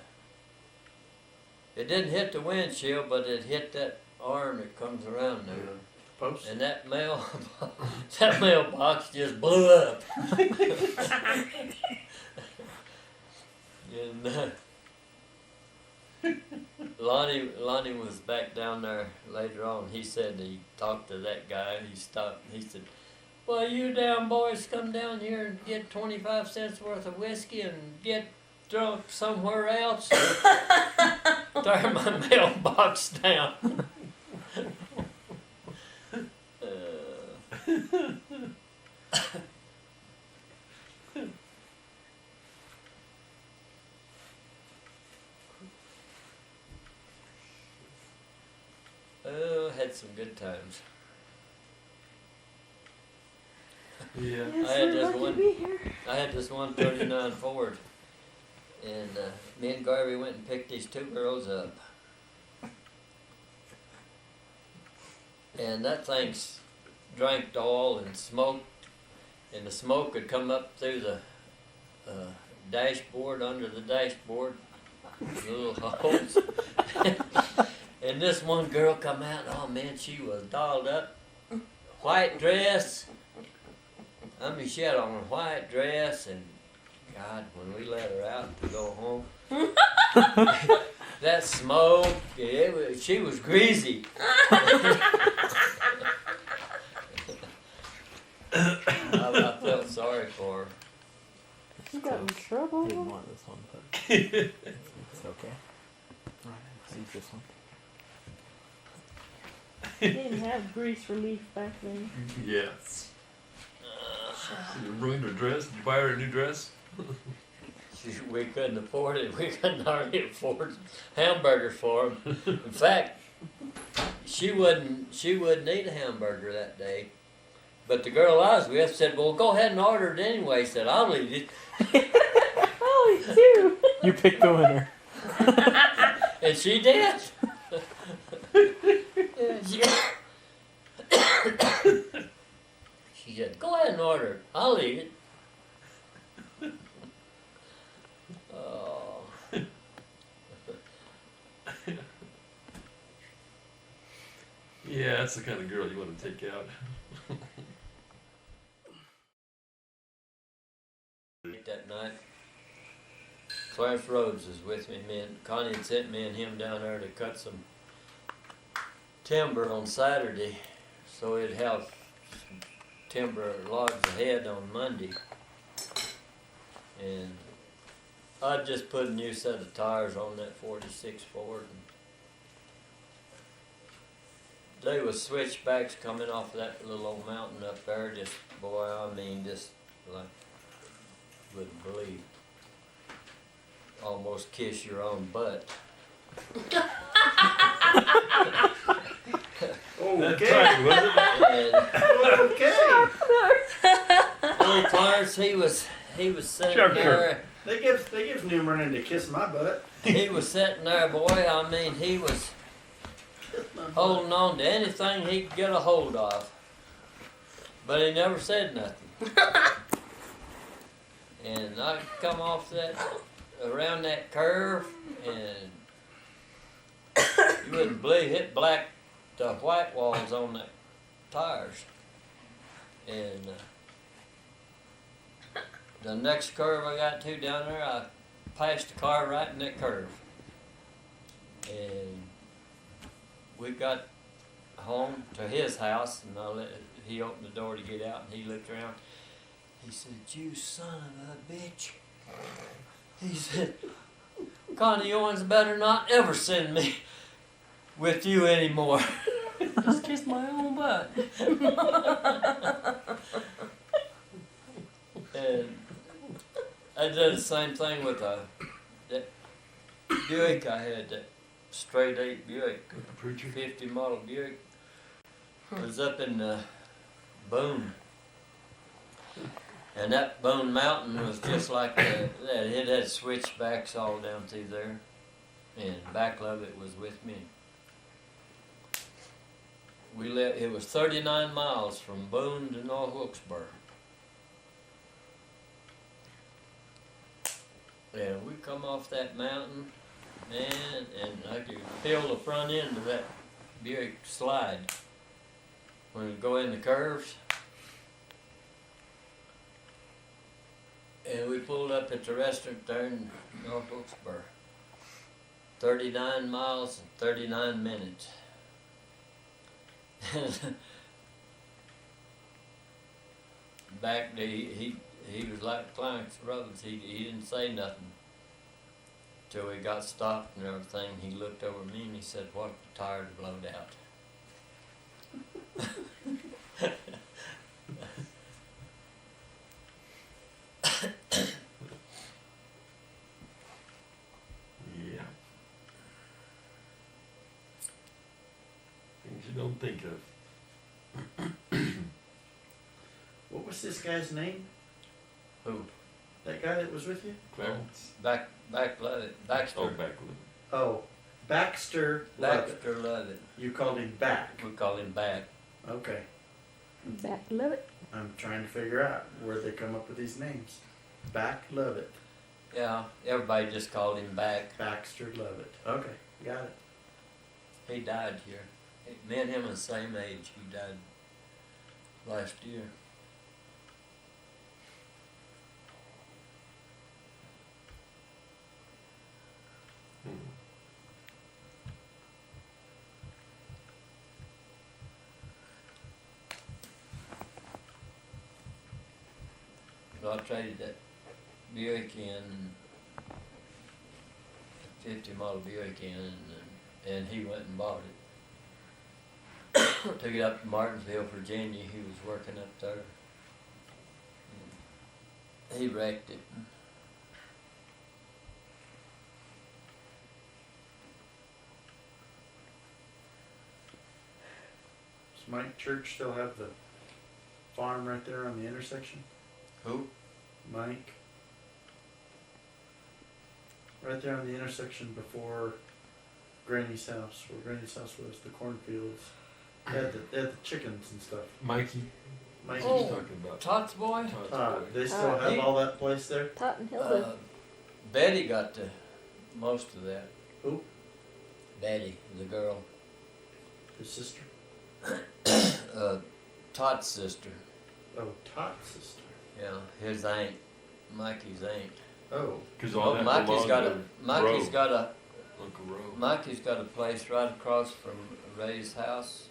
Speaker 4: it didn't hit the windshield, but it hit that arm that comes around there.
Speaker 5: Post.
Speaker 4: And that mailbox just blew up. And Lonnie was back down there later on. He said he talked to that guy. He stopped. He said, "Well, you down boys come down here and get 25 cents worth of whiskey and get drunk somewhere else. Tear my mailbox down." Oh, had some good times.
Speaker 6: Yeah.
Speaker 4: I had this one 39 Ford, and me and Garvey went and picked these 2 girls up, and that thing's drank oil and smoked, and the smoke would come up through the dashboard, under the dashboard, the little holes. And this one girl come out, and oh man, she was dolled up, white dress. I mean, she had on a white dress, and God, when we let her out to go home, that smoke, she was greasy. I felt sorry for her.
Speaker 2: You got in
Speaker 8: He
Speaker 2: trouble?
Speaker 8: didn't want this one, but it's okay. Use this one.
Speaker 2: They didn't have grease relief back then.
Speaker 1: Yes. You ruined her dress? Did you buy her a new dress?
Speaker 4: We couldn't afford it. We couldn't hardly afford hamburgers for them. In fact, she wouldn't eat a hamburger that day. But the girl I was with said, "Well, go ahead and order it anyway." Said, "I'll eat it,"
Speaker 2: Oh, too.
Speaker 8: You picked the winner.
Speaker 4: and she did. She said, "Go ahead and order it. I'll eat it." Oh.
Speaker 1: Yeah, that's the kind of girl you want to take out.
Speaker 4: That night, Clarence Rhodes was with me. Connie had sent me and him down there to cut some timber on Saturday, so we'd have some timber logs ahead on Monday. And I'd just put a new set of tires on that 46 Ford. And they was switchbacks coming off that little old mountain up there. Just, boy, I mean, just like, wouldn't believe. Almost kiss your own butt.
Speaker 5: Okay.
Speaker 1: Tight, wasn't it?
Speaker 4: And
Speaker 5: Okay.
Speaker 4: little Clarence, he was sitting
Speaker 1: Sure,
Speaker 4: there.
Speaker 5: They give Newman to kiss my butt.
Speaker 4: He was sitting there, boy. I mean, he was holding on to anything he could get a hold of, but he never said nothing. And I come off around that curve, and you wouldn't believe it blacked the white walls on the tires. And the next curve I got to down there, I passed the car right in that curve. And we got home to his house, and he opened the door to get out, and he looked around. He said, "You son of a bitch." He said, "Connie Owens better not ever send me with you anymore."
Speaker 7: Just kiss my own butt.
Speaker 4: And I did the same thing with that Buick I had, that straight 8 Buick,
Speaker 1: With the preacher.
Speaker 4: 50 model Buick. It was up in Boone. And that Boone Mountain was just like that. It had switchbacks all down through there. And back of it was with me. It was 39 miles from Boone to North Wilkesboro. And we come off that mountain, man, and I could feel the front end of that Buick slide when we go in the curves. And we pulled up at the restaurant there in North Wilkesboro. 39 miles and 39 minutes. Back there, he was like Clarence Rhodes. He didn't say nothing till we got stopped and everything. He looked over at me and he said, "What if the tires blowed out?"
Speaker 1: Yeah. Things you don't think of.
Speaker 5: What was this guy's name?
Speaker 4: Who?
Speaker 5: That guy that was with you?
Speaker 1: Clarence.
Speaker 4: Baxter.
Speaker 1: Oh, back with
Speaker 5: Oh, Baxter Lovett.
Speaker 4: Baxter Lovett.
Speaker 5: You called him back.
Speaker 4: We call him Back.
Speaker 5: Okay.
Speaker 2: Back Lovett.
Speaker 5: I'm trying to figure out where they come up with these names. Back Lovett.
Speaker 4: Yeah, everybody just called him Back.
Speaker 5: Baxter Lovett. Okay, got it.
Speaker 4: He died here. Me and him are the same age. He died last year. So I traded that Buick in, 50 model Buick in, and he went and bought it. Took it up to Martinsville, Virginia. He was working up there. And he wrecked it.
Speaker 5: Does Mike Church still have the farm right there on the intersection?
Speaker 4: Who?
Speaker 5: Mike. Right there on the intersection before Granny's house, where Granny's house was, the cornfields. They had the chickens and stuff.
Speaker 6: Mikey.
Speaker 5: Mike,
Speaker 6: He's
Speaker 7: Oh.
Speaker 6: talking about
Speaker 7: Todd's boy?
Speaker 6: Todd's boy.
Speaker 5: they still have
Speaker 4: he-
Speaker 5: all that place there?
Speaker 2: Tot and Hilda.
Speaker 4: Betty got the most of that.
Speaker 5: Who?
Speaker 4: Betty, the girl.
Speaker 5: His sister?
Speaker 4: Todd's sister.
Speaker 5: Oh, Todd's sister.
Speaker 4: Yeah, his aunt, Mikey's aunt.
Speaker 5: Oh,
Speaker 6: Because all that
Speaker 4: Mikey's
Speaker 6: belonged
Speaker 4: got
Speaker 6: to
Speaker 4: a Mikey's
Speaker 6: Roe,
Speaker 4: got a
Speaker 6: Uncle Roe.
Speaker 4: Mikey's got a place right across from Ray's house.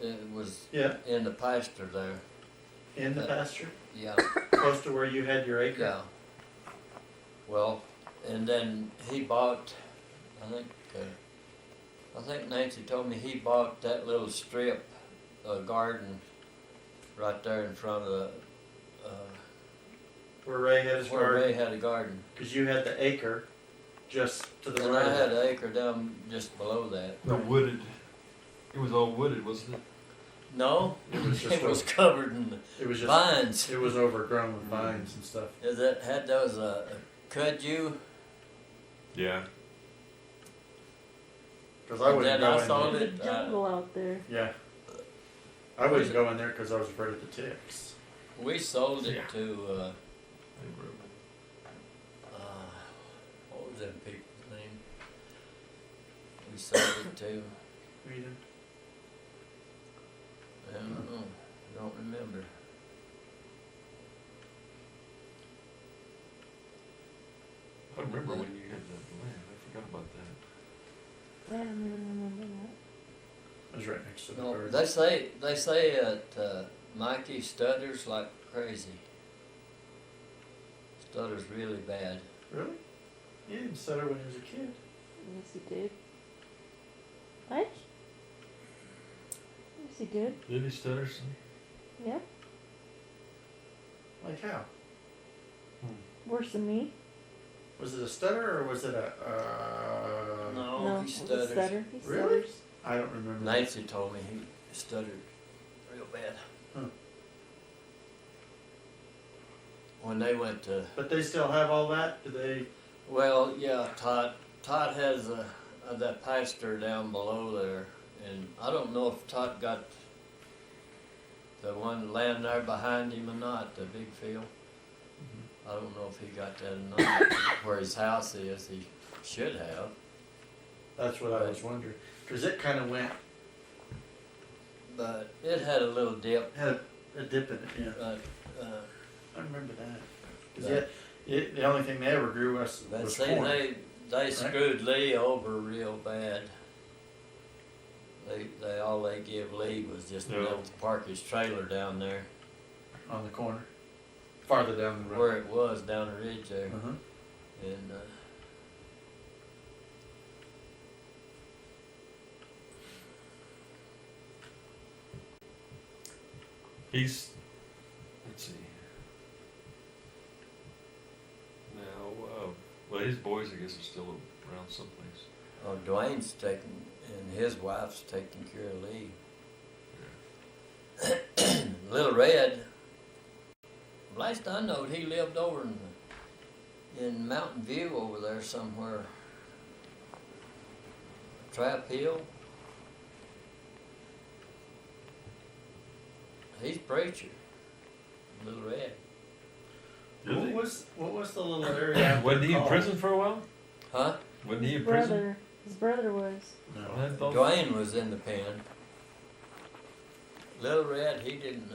Speaker 4: It was
Speaker 5: yeah,
Speaker 4: in the pasture there.
Speaker 5: in the pasture,
Speaker 4: Yeah,
Speaker 5: close to where you had your acre.
Speaker 4: yeah. Well, and then he bought, I think Nancy told me he bought that little strip, garden, right there in front of the,
Speaker 5: Where Ray had his
Speaker 4: where Ray
Speaker 5: garden,
Speaker 4: had a garden.
Speaker 5: because you had the acre just to the
Speaker 4: And
Speaker 5: right.
Speaker 4: I
Speaker 5: of
Speaker 4: had
Speaker 5: it.
Speaker 4: an acre down just below that.
Speaker 6: The wooded. It was all wooded, wasn't it?
Speaker 4: No,
Speaker 5: It was just
Speaker 4: it was
Speaker 5: over-
Speaker 4: covered in
Speaker 5: It was just.
Speaker 4: vines.
Speaker 5: It was overgrown with vines and stuff.
Speaker 4: Is it had those kudzu?
Speaker 6: Yeah.
Speaker 5: Because I wouldn't
Speaker 4: And
Speaker 5: go
Speaker 4: then I
Speaker 5: in
Speaker 4: sold
Speaker 5: there.
Speaker 4: it.
Speaker 2: There's a jungle out there.
Speaker 5: Yeah. I wouldn't go in there because I was afraid of the ticks.
Speaker 4: We sold it
Speaker 6: Yeah.
Speaker 4: to
Speaker 6: They were-
Speaker 4: what was that people's name? We sold it to.
Speaker 5: Reading.
Speaker 4: I don't know. Don't remember.
Speaker 6: I remember when you had that land. I forgot about that.
Speaker 2: I don't even remember that.
Speaker 5: It was right next to the
Speaker 4: No,
Speaker 5: garden.
Speaker 4: they say that Mikey stutters like crazy. Stutters really bad.
Speaker 5: Really? He didn't stutter when he was a kid.
Speaker 2: Yes, he did. What? Yes, he did.
Speaker 6: Did he stutter some?
Speaker 2: Yeah.
Speaker 5: Like how?
Speaker 2: Worse than me.
Speaker 5: Was it a stutter or was it a?
Speaker 4: No, he
Speaker 2: it's a
Speaker 4: stutters.
Speaker 2: stutter. He
Speaker 5: Really?
Speaker 2: stutters.
Speaker 5: I don't remember.
Speaker 4: Nancy told me he stuttered real bad.
Speaker 5: Huh.
Speaker 4: When they went to,
Speaker 5: But they still have all that? Do they?
Speaker 4: well, yeah, Todd has that pasture down below there, and I don't know if Todd got the one land there behind him or not, the big field. I don't know if he got that or not. Where his house is, he should have.
Speaker 5: That's what I was wondering. Because it kind of went,
Speaker 4: But it had a little dip.
Speaker 5: had a dip in it, yeah.
Speaker 4: But,
Speaker 5: I remember that. Because
Speaker 4: That-
Speaker 5: the only thing they ever grew was
Speaker 4: but
Speaker 5: was
Speaker 4: see,
Speaker 5: corn.
Speaker 4: they screwed Lee over real bad. They all they give Lee was just
Speaker 6: Yeah.
Speaker 4: enough to park his trailer down there
Speaker 5: On the corner. Farther down the road.
Speaker 4: where it was down the ridge there,
Speaker 5: Uh-huh.
Speaker 4: and
Speaker 6: He's. Let's see. Now, well, his boys, I guess, are still around someplace.
Speaker 4: Dwayne's taking and his wife's taking care of Lee. Little Red. Last I knowed, he lived over in Mountain View over there somewhere. Trap Hill. He's preacher. Little Red.
Speaker 5: What was the little area after
Speaker 6: Wasn't he in
Speaker 5: called?
Speaker 6: prison for a while?
Speaker 4: Huh?
Speaker 6: Wasn't he in
Speaker 2: His
Speaker 6: prison?
Speaker 2: brother. His brother was.
Speaker 6: I
Speaker 5: No.
Speaker 6: thought-
Speaker 4: Dwayne was in the pen. Little Red, he didn't.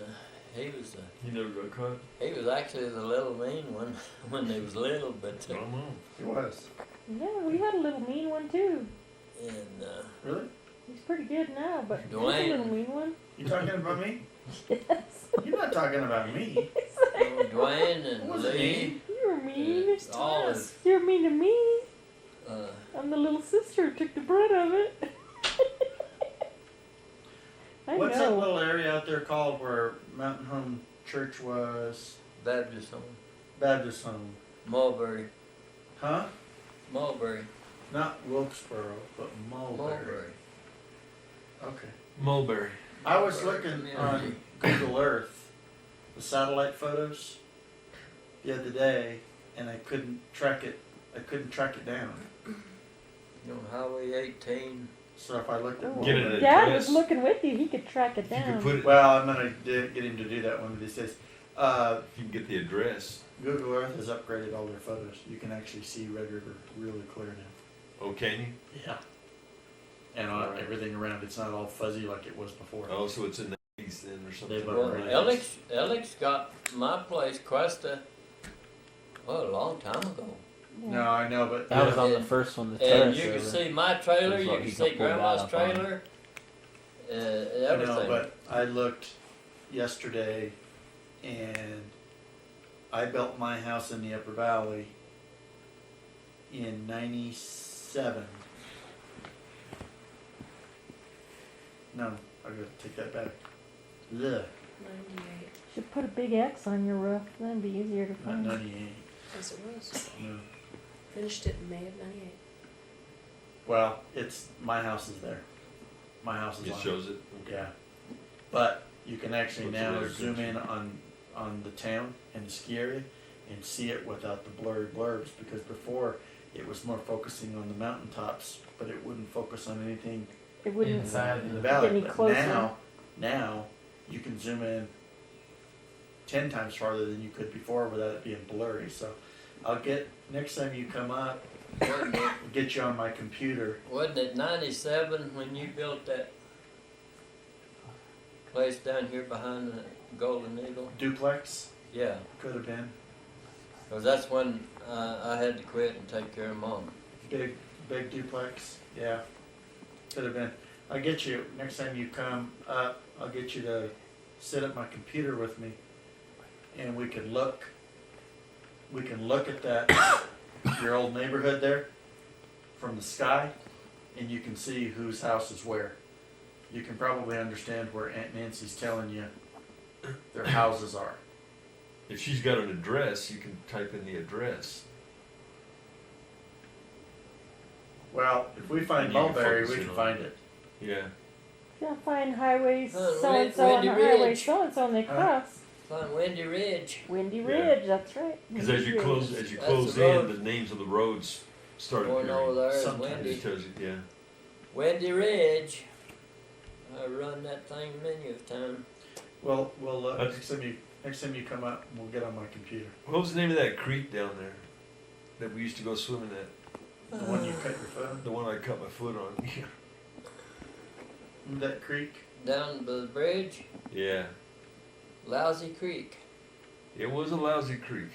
Speaker 4: He was.
Speaker 6: He never got caught.
Speaker 4: He was actually the little mean one when he was little, but
Speaker 6: I don't know.
Speaker 5: He was.
Speaker 2: Yeah, we had a little mean one too.
Speaker 4: and
Speaker 5: Really?
Speaker 2: He's pretty good now, but he's a
Speaker 4: Dwayne.
Speaker 2: little mean one.
Speaker 5: You talking about me?
Speaker 2: Yes.
Speaker 5: You're not talking about me.
Speaker 4: Dwayne and
Speaker 5: Wasn't
Speaker 4: Lee.
Speaker 2: You're mean.
Speaker 4: All is,
Speaker 2: You're mean to me.
Speaker 4: uh,
Speaker 2: I'm the little sister who took the brunt of it. I
Speaker 5: What's that
Speaker 2: know.
Speaker 5: little area out there called where Mountain Home Church was?
Speaker 4: Baptist home.
Speaker 5: Baptist Home.
Speaker 4: Mulberry.
Speaker 5: Huh?
Speaker 4: Mulberry.
Speaker 5: Not Wilkesboro, but Mulberry.
Speaker 4: Mulberry.
Speaker 5: Okay.
Speaker 6: Mulberry.
Speaker 5: I was looking
Speaker 4: Community.
Speaker 5: on Google Earth, the satellite photos, the other day, and I couldn't track it. I couldn't track it down.
Speaker 4: You know, Highway 18.
Speaker 5: So if I looked at
Speaker 2: Oh.
Speaker 6: Get an
Speaker 5: Mulberry-
Speaker 2: Dad
Speaker 6: address.
Speaker 2: was looking with you. He could track it
Speaker 6: If you
Speaker 2: down.
Speaker 6: could put it,
Speaker 5: well, I'm gonna get him to do that one of these days.
Speaker 6: if you can get the address.
Speaker 5: Google Earth has upgraded all their photos. You can actually see Red River really clear now.
Speaker 6: Oh, can you?
Speaker 5: Yeah. And
Speaker 6: Alright.
Speaker 5: everything around it's not all fuzzy like it was before.
Speaker 6: Oh, so it's in the east then or something.
Speaker 5: They've
Speaker 4: Well,
Speaker 5: upgraded.
Speaker 4: Alex got my place, Cuesta, a long time ago.
Speaker 5: No, I know, but
Speaker 8: That was
Speaker 5: yeah,
Speaker 8: on the first one, the
Speaker 4: And
Speaker 8: terrace
Speaker 4: you can
Speaker 8: server.
Speaker 4: see my trailer,
Speaker 8: Looks
Speaker 4: you
Speaker 8: like
Speaker 4: can
Speaker 8: he
Speaker 4: see
Speaker 8: can pull that
Speaker 4: Grandma's
Speaker 8: up on it.
Speaker 4: trailer,
Speaker 5: I
Speaker 4: everything.
Speaker 5: know, but I looked yesterday, and I built my house in the Upper Valley in '97. No, I gotta take that back. Ugh,
Speaker 3: 98.
Speaker 2: Should put a big X on your roof. That'd be easier to
Speaker 5: not
Speaker 2: find.
Speaker 5: '98.
Speaker 3: Yes, it was.
Speaker 5: No.
Speaker 3: Finished it in May of 98.
Speaker 5: Well, it's my house is there. My house is
Speaker 6: It
Speaker 5: on.
Speaker 6: shows it. Okay.
Speaker 5: Yeah, but you can actually
Speaker 6: What's
Speaker 5: now
Speaker 6: the other
Speaker 5: zoom in
Speaker 6: picture?
Speaker 5: on the town and the ski area and see it without the blurry blurbs, because before it was more focusing on the mountaintops, but it wouldn't focus on anything
Speaker 2: It wouldn't.
Speaker 8: Inside
Speaker 5: in
Speaker 8: the-
Speaker 5: the valley.
Speaker 2: Any
Speaker 5: But
Speaker 2: closer.
Speaker 5: now you can zoom in 10 times farther than you could before without it being blurry. So I'll get next time you come up,
Speaker 4: Wasn't it,
Speaker 5: I'll get you on my computer.
Speaker 4: wasn't it 97 when you built that place down here behind the Golden Eagle?
Speaker 5: Duplex
Speaker 4: Yeah,
Speaker 5: could have been
Speaker 4: because that's when I had to quit and take care of Mom.
Speaker 5: big duplex. Yeah, could have been. I'll get you next time you come up. I'll get you to sit at my computer with me, and we can look. We can look at that your old neighborhood there from the sky, and you can see whose house is where. You can probably understand where Aunt Nancy's telling you their houses are.
Speaker 6: If she's got an address, you can type in the address.
Speaker 5: Well, if we find
Speaker 6: You can
Speaker 5: Mulberry,
Speaker 6: focus
Speaker 5: we
Speaker 6: in
Speaker 5: can
Speaker 6: on
Speaker 5: find
Speaker 6: it.
Speaker 5: it.
Speaker 6: Yeah.
Speaker 2: They'll find highways
Speaker 4: Oh,
Speaker 2: so and so on
Speaker 4: Windy
Speaker 2: highway
Speaker 4: Ridge.
Speaker 2: so and so, and they
Speaker 5: Huh?
Speaker 2: cross.
Speaker 4: Find Windy Ridge.
Speaker 2: Windy
Speaker 6: Yeah.
Speaker 2: Ridge. That's right.
Speaker 6: Because
Speaker 2: Windy
Speaker 6: as you
Speaker 2: Ridge.
Speaker 6: close
Speaker 4: That's
Speaker 6: in,
Speaker 4: the road.
Speaker 6: the names of the roads start
Speaker 4: Going over
Speaker 6: appearing.
Speaker 4: there is
Speaker 5: Sometimes
Speaker 6: It
Speaker 4: Windy.
Speaker 6: tells you, yeah.
Speaker 4: Windy Ridge. I run that thing many a time.
Speaker 5: Well, we'll
Speaker 6: That's-
Speaker 5: next time you come up, we'll get on my computer.
Speaker 6: What was the name of that creek down there that we used to go swimming at?
Speaker 5: The one you cut your foot on.
Speaker 6: The one I cut my foot on.
Speaker 5: Remember that creek?
Speaker 4: Down by the bridge,
Speaker 6: Yeah.
Speaker 4: Lousy Creek.
Speaker 6: It was a lousy creek.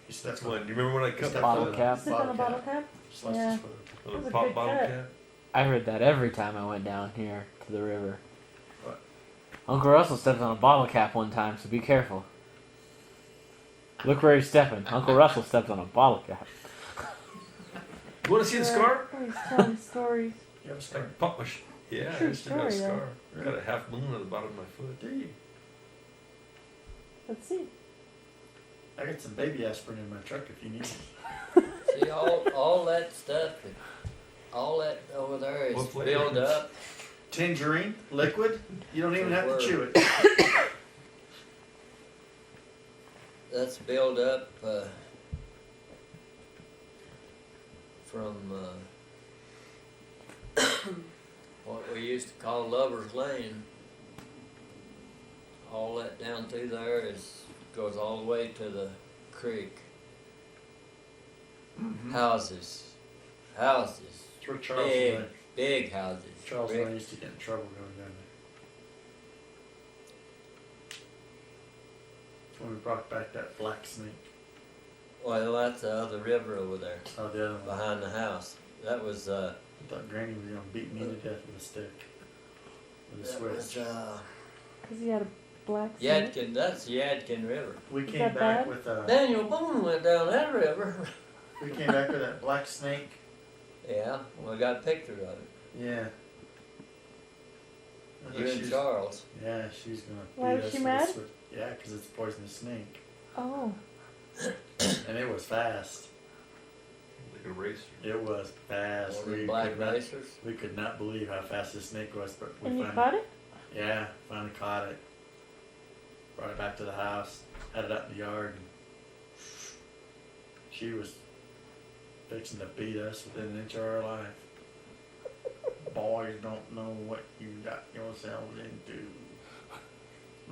Speaker 5: You stepped
Speaker 6: That's one. Do you remember when I cut
Speaker 5: stepped
Speaker 6: my
Speaker 8: Bottle
Speaker 5: on
Speaker 8: cap.
Speaker 2: Sit on a bottle cap.
Speaker 5: Sliced
Speaker 2: Yeah.
Speaker 5: his foot.
Speaker 6: little
Speaker 2: That was a
Speaker 6: pop
Speaker 2: good
Speaker 6: bottle
Speaker 2: cut.
Speaker 6: cap?
Speaker 8: I heard that every time I went down here to the river.
Speaker 5: What?
Speaker 8: Uncle Russell stepped on a bottle cap one time, so be careful. Look where he's stepping. Uncle Russell stepped on a bottle cap.
Speaker 6: You want to see the scar?
Speaker 2: Oh, he's telling stories.
Speaker 5: You have a
Speaker 6: I
Speaker 5: scar?
Speaker 6: popped my yeah,
Speaker 2: True
Speaker 6: I still got a
Speaker 2: story,
Speaker 6: scar. I got a half moon on the bottom of my foot.
Speaker 5: Do you?
Speaker 2: Let's see.
Speaker 5: I got some baby aspirin in my truck if you need it.
Speaker 4: See, all that stuff, all that over there is
Speaker 6: What flavor?
Speaker 4: built up.
Speaker 5: Tangerine, liquid. You don't even have to chew it.
Speaker 4: That's built up from what we used to call Lover's Lane. All that down through there goes all the way to the creek. Houses.
Speaker 5: That's where Charles
Speaker 4: Big,
Speaker 5: and I,
Speaker 4: big houses.
Speaker 5: Charles and I
Speaker 4: Brick.
Speaker 5: used to get in trouble going down there. That's when we brought back that black snake.
Speaker 4: Well, that's the other river over there
Speaker 5: Oh, the other one.
Speaker 4: behind the house. That was
Speaker 5: I thought Granny was gonna beat me to death with a stick. With a
Speaker 4: that was
Speaker 5: switch.
Speaker 2: Because he had a black snake?
Speaker 4: Yadkin, that's the Yadkin River.
Speaker 5: We
Speaker 2: Is
Speaker 5: came
Speaker 2: that
Speaker 5: back
Speaker 2: bad?
Speaker 5: with
Speaker 4: Daniel Boone went down that river.
Speaker 5: we came back with that black snake.
Speaker 4: Yeah, well, I got a picture of it.
Speaker 5: Yeah. I
Speaker 4: You
Speaker 5: thought
Speaker 4: and
Speaker 5: she's-
Speaker 4: Charles.
Speaker 5: Yeah, she's gonna
Speaker 2: Why
Speaker 5: beat
Speaker 2: was
Speaker 5: us
Speaker 2: she
Speaker 5: with
Speaker 2: mad?
Speaker 5: this with- yeah, because it's a poisonous snake.
Speaker 2: Oh,
Speaker 5: And it was fast.
Speaker 6: Like a racer.
Speaker 5: It was fast.
Speaker 4: All the black racers.
Speaker 5: we could not believe how fast this snake was, but we
Speaker 2: and you
Speaker 5: finally,
Speaker 2: caught it?
Speaker 5: yeah, finally caught it. Brought it back to the house, had it out in the yard. And she was fixing to beat us within an inch of our life. Boys don't know what you got yourselves into.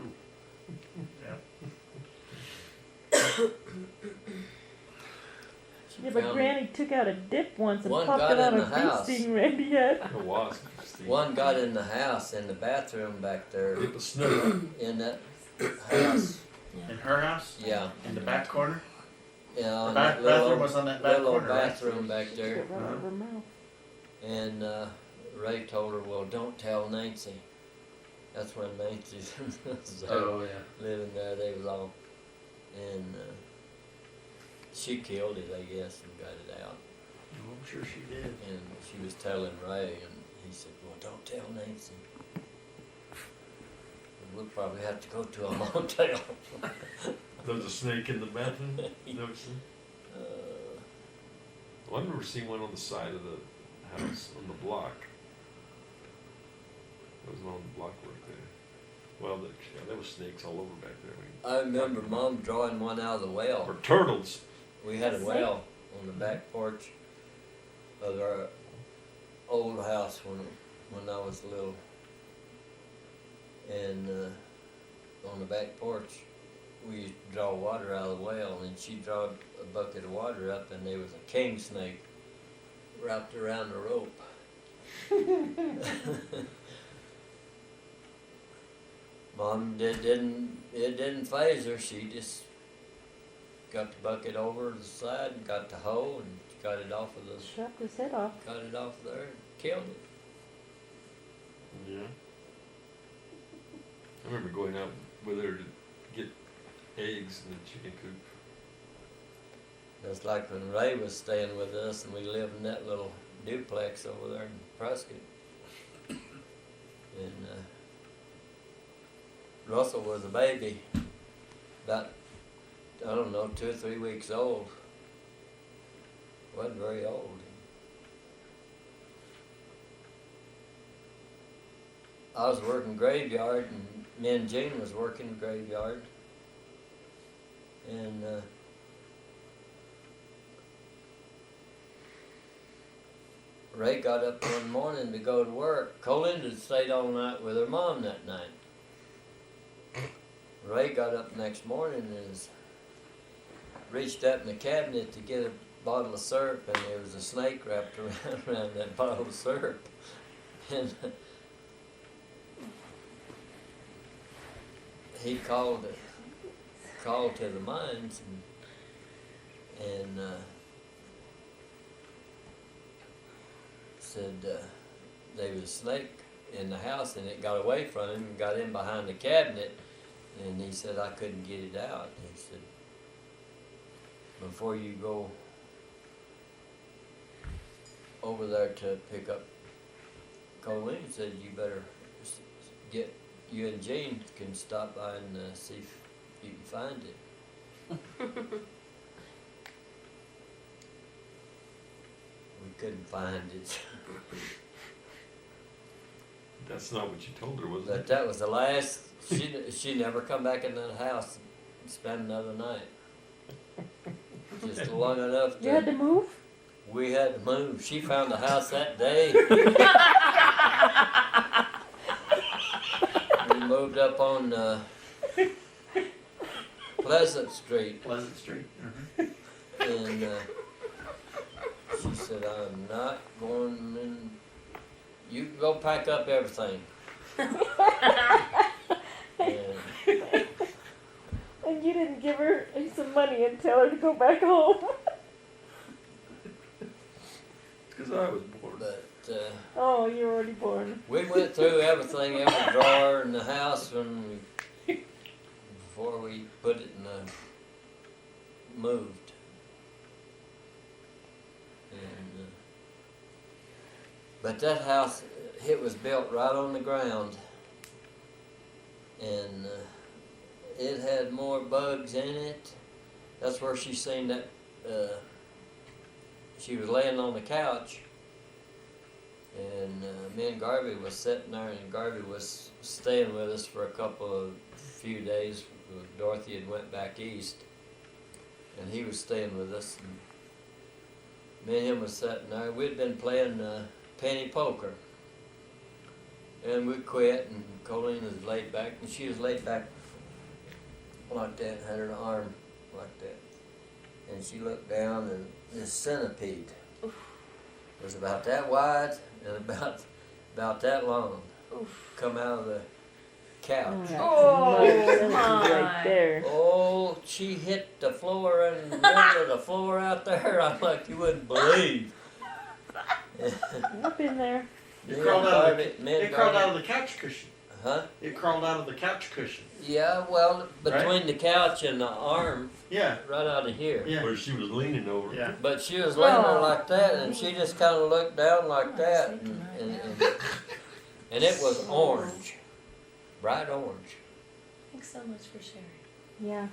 Speaker 5: Ooh. Yep.
Speaker 4: She
Speaker 2: Yeah, but
Speaker 4: found
Speaker 2: Granny took out a dip once and
Speaker 4: One
Speaker 2: popped
Speaker 4: got
Speaker 2: it out
Speaker 4: in
Speaker 2: of
Speaker 4: the
Speaker 2: a
Speaker 4: house.
Speaker 2: bee stingray he had.
Speaker 6: A wasp. Steve.
Speaker 4: one got in the house, in the bathroom back there,
Speaker 6: Hit the snow.
Speaker 4: in that house.
Speaker 5: In her house,
Speaker 4: Yeah,
Speaker 5: in the back corner.
Speaker 4: yeah,
Speaker 5: The
Speaker 4: on
Speaker 5: back
Speaker 4: that
Speaker 5: bathroom
Speaker 4: little,
Speaker 5: was on that back
Speaker 4: little
Speaker 5: corner, right?
Speaker 4: bathroom back there.
Speaker 2: Get right out of her mouth.
Speaker 4: And Ray told her, well, don't tell Nancy. That's when Nancy was
Speaker 5: Oh yeah.
Speaker 4: living there. They was all, and she killed it, I guess, and got it out.
Speaker 5: Oh, I'm sure she did.
Speaker 4: And she was telling Ray, and he said, well, don't tell Nancy. We'll probably have to go to a motel.
Speaker 6: There's a snake in the bathroom. Notice it? Well, I remember seeing one on the side of the house on the block. There was one on the block right there. Well, yeah, there was snakes all over back there.
Speaker 4: I remember Mom drawing one out of the well.
Speaker 6: Or turtles.
Speaker 4: We had a well on the back porch of our old house when I was little. And on the back porch, we used to draw water out of the well, and she'd draw a bucket of water up, and there was a king snake wrapped around the rope. Mom it didn't faze her. She just got the bucket over the side and got the hoe and got it off of the
Speaker 2: Chopped his head off.
Speaker 4: got it off there and killed it.
Speaker 6: Yeah. I remember going out with her to get eggs in the chicken coop.
Speaker 4: That's like when Ray was staying with us and we lived in that little duplex over there in Prescott. And Russell was a baby, about, I don't know, 2 or 3 weeks old. Wasn't very old. I was working graveyard, and me and Jean was working graveyard. And Ray got up one morning to go to work. Colinda stayed all night with her mom that night. Ray got up next morning and reached up in the cabinet to get a bottle of syrup, and there was a snake wrapped around that bottle of syrup. And he called to the mines and said there was a snake in the house, and it got away from him and got in behind the cabinet, and he said I couldn't get it out. He said, before you go over there to pick up Colleen, said you better get, you and Jean can stop by and see if you can find it. We couldn't find it.
Speaker 6: That's not what you told her, was
Speaker 4: But
Speaker 6: it?
Speaker 4: that was the last, she never come back in that house and spend another night. Just long enough
Speaker 2: You had to move?
Speaker 4: we had to move. She found the house that day. We moved up on Pleasant Street,
Speaker 5: Pleasant Street.
Speaker 4: and she said, I'm not going in. You can go pack up everything. And
Speaker 2: And you didn't give her some money and tell her to go back home.
Speaker 6: Because I was bored.
Speaker 4: but
Speaker 2: Oh, you were already born.
Speaker 4: we went through everything, every drawer in the house, and we before we put it in the moved. And, but that house, it was built right on the ground, and it had more bugs in it. That's where she seen that. She was laying on the couch, and me and Garvey was sitting there, and Garvey was staying with us for a few days. Dorothy had went back east, and he was staying with us. And me and him was sitting there. We'd been playing penny poker, and we quit. And Colleen was laid back, and she was laid back like that, had her arm like that, and she looked down, and this centipede was about that wide and about that long. Come out of the couch.
Speaker 7: Oh,
Speaker 2: right there.
Speaker 4: Oh, she hit the floor and the middle of the floor out there. I'm like, you wouldn't believe.
Speaker 2: I've been there.
Speaker 5: It crawled out of the couch cushion.
Speaker 4: Huh?
Speaker 5: It crawled out of the couch cushion.
Speaker 4: Yeah, well, between the couch and the arm,
Speaker 5: Yeah.
Speaker 4: right out of here.
Speaker 5: Yeah.
Speaker 6: Where she was leaning over.
Speaker 5: Yeah.
Speaker 4: But she was laying there like that, and she just kind of looked down like that, and it was orange, bright orange.
Speaker 7: Thanks so much for sharing.
Speaker 2: Yeah.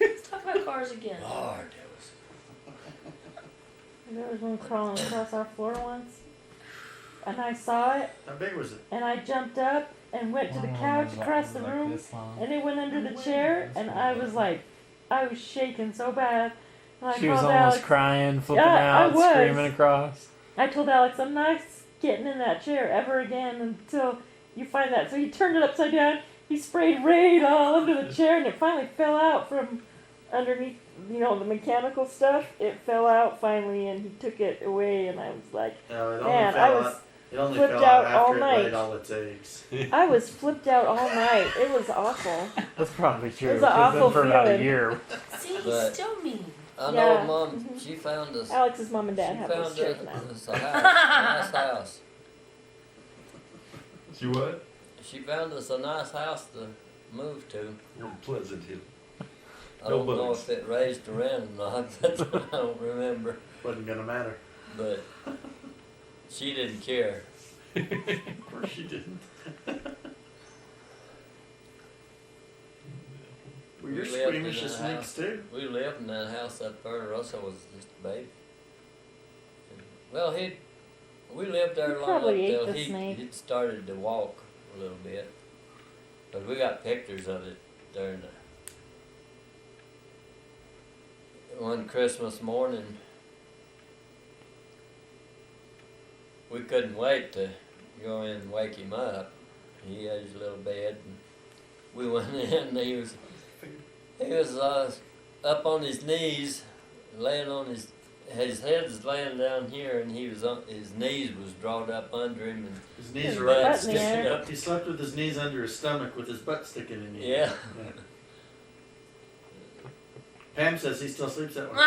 Speaker 7: Let's talk about cars again.
Speaker 4: Lord, that was.
Speaker 2: There was one crawling across our floor once, and I saw it,
Speaker 5: How big was it?
Speaker 2: and I jumped up and went to the couch across the room, and it went under the chair, and I was shaking so bad. And I
Speaker 8: She was
Speaker 2: called
Speaker 8: almost
Speaker 2: Alex.
Speaker 8: crying, flipping
Speaker 2: Yeah, I
Speaker 8: out,
Speaker 2: was.
Speaker 8: screaming across.
Speaker 2: I told Alex, I'm not getting in that chair ever again until you find that. So he turned it upside down. He sprayed Raid all under the chair, and it finally fell out from underneath, the mechanical stuff. It fell out finally, and he took it away, and I was like,
Speaker 5: No, it only
Speaker 2: man,
Speaker 5: fell
Speaker 2: I was
Speaker 5: out. It only
Speaker 2: flipped
Speaker 5: fell
Speaker 2: out
Speaker 5: out
Speaker 2: all
Speaker 5: after it
Speaker 2: night.
Speaker 5: laid all its eggs.
Speaker 2: I was flipped out all night. It was awful.
Speaker 8: That's probably true.
Speaker 2: It was an
Speaker 8: 'cause then
Speaker 2: awful
Speaker 8: for about a
Speaker 2: feeling.
Speaker 8: year.
Speaker 7: See, he's
Speaker 4: But-
Speaker 7: still mean.
Speaker 4: I know,
Speaker 2: Yeah.
Speaker 4: Mom. She found us.
Speaker 2: Alex's mom and dad
Speaker 4: She
Speaker 2: have those
Speaker 4: found
Speaker 2: chairs now.
Speaker 4: us a house, a nice house.
Speaker 6: She what?
Speaker 4: She found us a nice house to move to.
Speaker 6: On Pleasant Hill.
Speaker 4: I
Speaker 6: No
Speaker 4: don't know
Speaker 6: bugs.
Speaker 4: if it raised the rent or not. I don't remember.
Speaker 5: Wasn't gonna matter.
Speaker 4: But she didn't care.
Speaker 5: Of course you didn't. Well, you're
Speaker 4: We lived
Speaker 5: squeamish
Speaker 4: in
Speaker 5: as
Speaker 4: that
Speaker 5: snakes too.
Speaker 4: We lived in that house up there. Russell was just a baby. Well, we lived there
Speaker 2: He
Speaker 4: long
Speaker 2: probably ate
Speaker 4: until
Speaker 2: the snake.
Speaker 4: he'd started to walk a little bit. But we got pictures of it during one Christmas morning. We couldn't wait to go in and wake him up. He had his little bed, and we went in, and he was up on his knees, laying on his head's laying down here, and his knees was drawn up under him, and
Speaker 5: His knees
Speaker 2: His
Speaker 5: are
Speaker 2: butt
Speaker 5: right.
Speaker 2: in the air.
Speaker 4: up.
Speaker 5: He slept with his knees under his stomach with his butt sticking in the
Speaker 4: Yeah.
Speaker 5: Pam says he still sleeps that way.